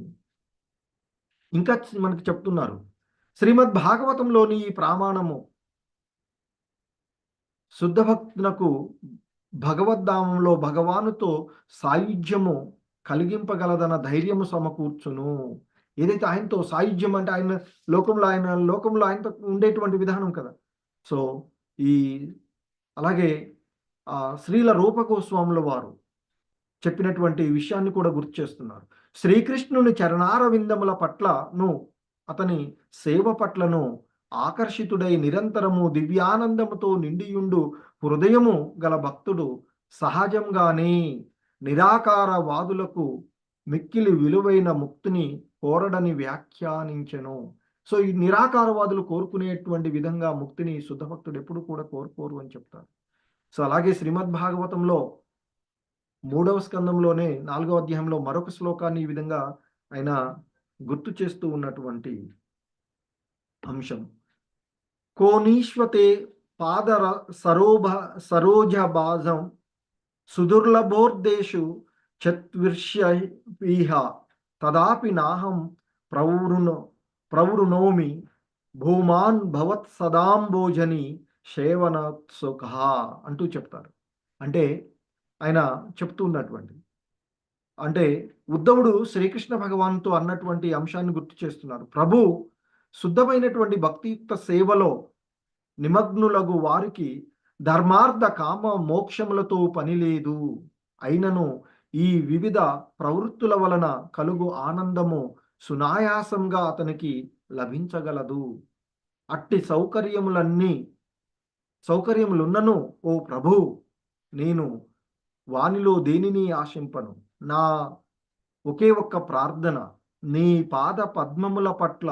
ఇంకా మనకి చెప్తున్నారు. శ్రీమద్ భాగవతంలోని ఈ ప్రామాణము శుద్ధ భక్తులకు భగవద్ధామంలో భగవానుతో సాయుధ్యము కలిగింపగలదన్న ధైర్యము సమకూర్చును. ఏదైతే ఆయనతో సాయుధ్యం అంటే ఆయన లోకంలో ఆయనతో ఉండేటువంటి విధానం కదా. సో ఈ అలాగే శ్రీల రూపగోస్వాముల వారు చెప్పినటువంటి విషయాన్ని కూడా గుర్తు చేస్తున్నారు. శ్రీకృష్ణుని చరణారవిందముల పట్లను, అతని సేవ పట్లను ఆకర్షితుడై నిరంతరము దివ్యానందముతో నిండియుండు హృదయము గల భక్తుడు సహజంగానే నిరాకార వాదులకు మిక్కిలి విలువైన ముక్తిని కోరడని వ్యాఖ్యానించెను. సో ఈ నిరాకారవాదులు కోరుకునేటువంటి విధంగా ముక్తిని శుద్ధ భక్తుడు ఎప్పుడు కూడా కోరుకోరు అని చెప్తారు. సో అలాగే శ్రీమద్ భాగవతంలో 3వ స్కందంలోనే 4వ అధ్యాయంలో మరొక శ్లోకాన్ని ఈ విధంగా ఆయన గుర్తు చేస్తూ ఉన్నటువంటి అంశం. కోనీశ్వతే పాదర సరోజబాజం సుదుర్లభోర్దేశు చత్విర్ష్యైః తదాపి నాహం ప్రవృణోమి భూమాన్ భవత్ సదాంబోజని సేవనోత్సుక అంటూ చెప్తారు. అంటే ఆయన చెప్తున్నటువంటి అంటే ఉద్ధవుడు శ్రీకృష్ణ భగవాన్తో అన్నటువంటి అంశాన్ని గుర్తు చేస్తున్నారు. ప్రభు శుద్ధమైనటువంటి భక్తియుక్త సేవలో నిమగ్నులగు వారికి ధర్మార్థ కామ మోక్షములతో పని లేదు. అయినను ఈ వివిధ ప్రవృత్తుల వలన కలుగు ఆనందము సునాయాసంగా అతనికి లభించగలదు. అట్టి సౌకర్యములున్నను ఓ ప్రభు, నేను వానిలో దేనిని ఆశింపను. నా ఒకే ఒక్క ప్రార్థన నీ పాద పద్మముల పట్ల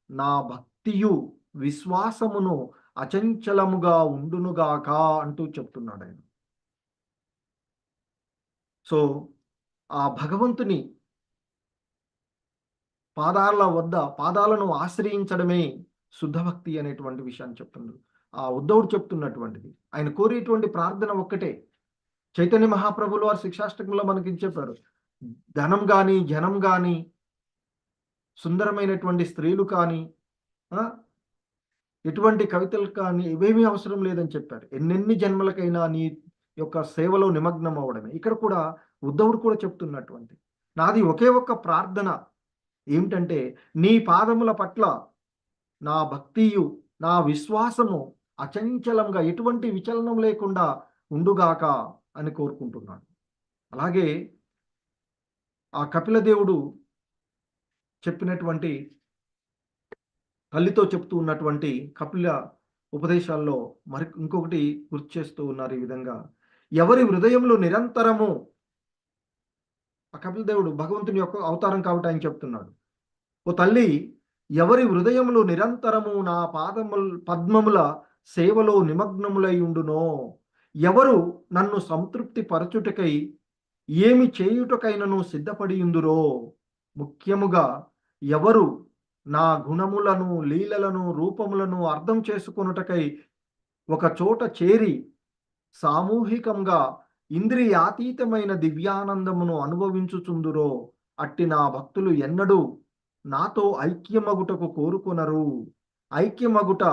నా భక్తియు విశ్వాసమును అచంచలముగా ఉండునుగాక అంటూ చెప్తున్నాడు ఆయన. సో ఆ భగవంతుని పాదాలను ఆశ్రయించడమే శుద్ధ భక్తి అనేటువంటి విషయాన్ని చెప్తున్నాడు. ఆ ఉద్ధవుడు చెప్తున్నటువంటిది ఆయన కోరేటువంటి ప్రార్థన ఒక్కటే. చైతన్య మహాప్రభులు వారు శిక్షాష్టకంలో మనకి చెప్పారు, ధనం కానీ, జనం కానీ, సుందరమైనటువంటి స్త్రీలు కానీ, ఎటువంటి కవితలు కానీ ఇవేమీ అవసరం లేదని చెప్పారు. ఎన్నెన్ని జన్మలకైనా నీ యొక్క సేవలో నిమగ్నం అవ్వడమే. ఇక్కడ కూడా ఉద్ధవుడు కూడా చెప్తున్నటువంటి నాది ఒకే ఒక్క ప్రార్థన ఏమిటంటే నీ పాదముల పట్ల నా భక్తియు నా విశ్వాసము అచంచలంగా ఎటువంటి విచలనం లేకుండా ఉండుగాక అని కోరుకుంటున్నాడు. అలాగే ఆ కపిల దేవుడు చెప్పినటువంటి తల్లితో చెప్తూ ఉన్నటువంటి కపిల ఉపదేశాల్లో మరి ఇంకొకటి గుర్తు చేస్తూ ఉన్నారు. ఈ విధంగా ఎవరి హృదయంలో నిరంతరము, ఆ కపిల దేవుడు భగవంతుని యొక్క అవతారం కాబట్టి ఆయన చెప్తున్నాడు, ఓ తల్లి, ఎవరి హృదయములు నిరంతరము నా పద్మముల సేవలో నిమగ్నములై ఉండునో, ఎవరు నన్ను సంతృప్తి పరచుటకై ఏమి చేయుటకైనను సిద్ధపడి ఉందురో, ముఖ్యముగా ఎవరు నా గుణములను, లీలలను, రూపములను అర్థం చేసుకొనుటకై ఒక చోట చేరి సామూహికంగా ఇంద్రియాతీతమైన దివ్యానందమును అనుభవించుచుందురో, అట్టి నా భక్తులు ఎన్నడూ నాతో ఐక్యమగుటకు కోరుకొనరు. ఐక్యమగుట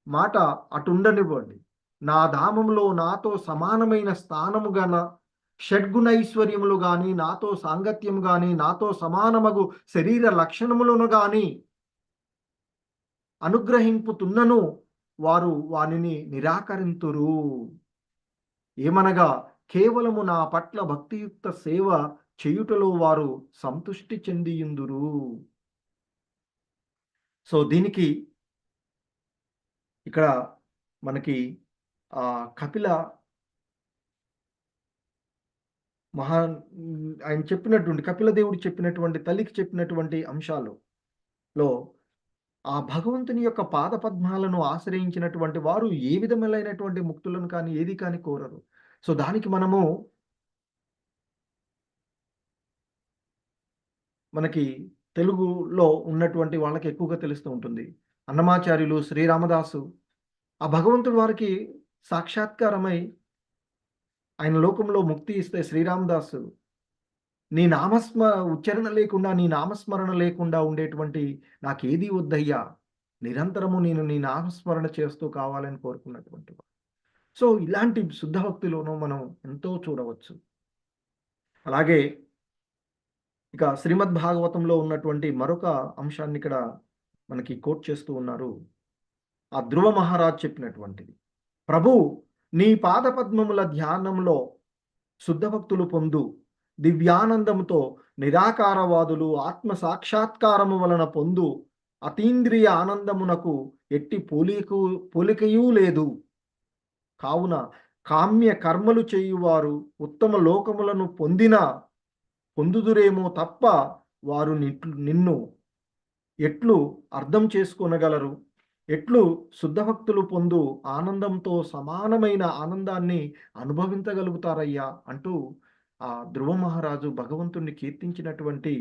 మాట అటుండనివ్వండి. నా ధామంలో నాతో సమానమైన స్థానము గల షడ్గుణైశ్వర్యములు గాని, నాతో సాంగత్యము గాని, నాతో సమానమగు శరీర లక్షణములను గాని అనుగ్రహింపుతున్నను వారు వానిని నిరాకరింతురు. ఏమనగా కేవలము నా పట్ల భక్తియుక్త సేవ చేయుటలో వారు సంతుష్టి చెందియుందురు. సో దీనికి ఇక్కడ మనకి కపిల ఆయన చెప్పినటువంటి కపిల దేవుడు చెప్పినటువంటి తల్లికి చెప్పినటువంటి అంశాలలో ఆ భగవంతుని యొక్క పాద పద్మాలను ఆశ్రయించినటువంటి వారు ఏ విధమైనటువంటి ముక్తులను కానీ ఏది కానీ కోరరు. సో దానికి మనము మనకి తెలుగులో ఉన్నటువంటి వాళ్ళకి ఎక్కువగా తెలుస్తూ ఉంటుంది. అన్నమాచార్యులు, శ్రీరామదాసు ఆ భగవంతుడు వారికి సాక్షాత్కారమై ఆయన లోకంలో ముక్తి ఇస్తే శ్రీరామదాసు నీ ఉచ్చారణ లేకుండా, నీ నామస్మరణ లేకుండా ఉండేటువంటి నాకేదీ వద్దయ్యా, నిరంతరము నేను నీ నామస్మరణ చేస్తూ కావాలని కోరుకున్నటువంటి వాడు. సో ఇలాంటి శుద్ధ భక్తిలోనూ మనం ఎంతో చూడవచ్చు. అలాగే ఇక శ్రీమద్ భాగవతంలో ఉన్నటువంటి మరొక అంశాన్ని ఇక్కడ మనకి కోట్ చేస్తూ ఉన్నారు. ఆ ధ్రువ మహారాజ్ చెప్పినటువంటిది, ప్రభు నీ పాద పద్మముల ధ్యానంలో శుద్ధ భక్తులు పొందు దివ్యానందముతో నిరాకారవాదులు ఆత్మ సాక్షాత్కారము వలన పొందు అతీంద్రియ ఆనందమునకు ఎట్టి పోలికయూ లేదు. కావున కామ్య కర్మలు చేయువారు ఉత్తమ లోకములను పొందుదురేమో తప్ప వారు నిన్ను ఎట్లు అర్థం చేసుకొనగలరు? ఎట్లు శుద్ధభక్తులు పొందు ఆనందంతో సమానమైన ఆనందాన్ని అనుభవించగలుగుతారయ్యా అంటూ ఆ ధ్రువ మహారాజు భగవంతుణ్ణి కీర్తించినటువంటి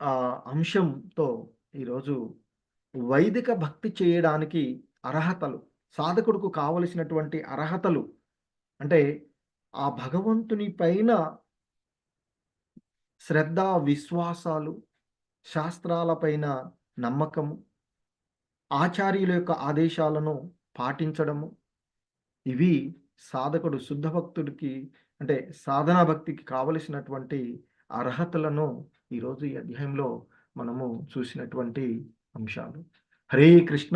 ఆ అంశంతో ఈరోజు వైదిక భక్తి చేయడానికి అర్హతలు, సాధకుడుకు కావలసినటువంటి అర్హతలు అంటే ఆ భగవంతుని పైన శ్రద్ధ, విశ్వాసాలు, శాస్త్రాలపైన నమ్మకము, ఆచార్యుల యొక్క ఆదేశాలను పాటించడము, ఇవి సాధకుడు శుద్ధ భక్తుడికి అంటే సాధనా భక్తికి కావలసినటువంటి అర్హతలను ఈరోజు ఈ అధ్యాయంలో మనము చూసినటువంటి అంశాలు. హరే కృష్ణ.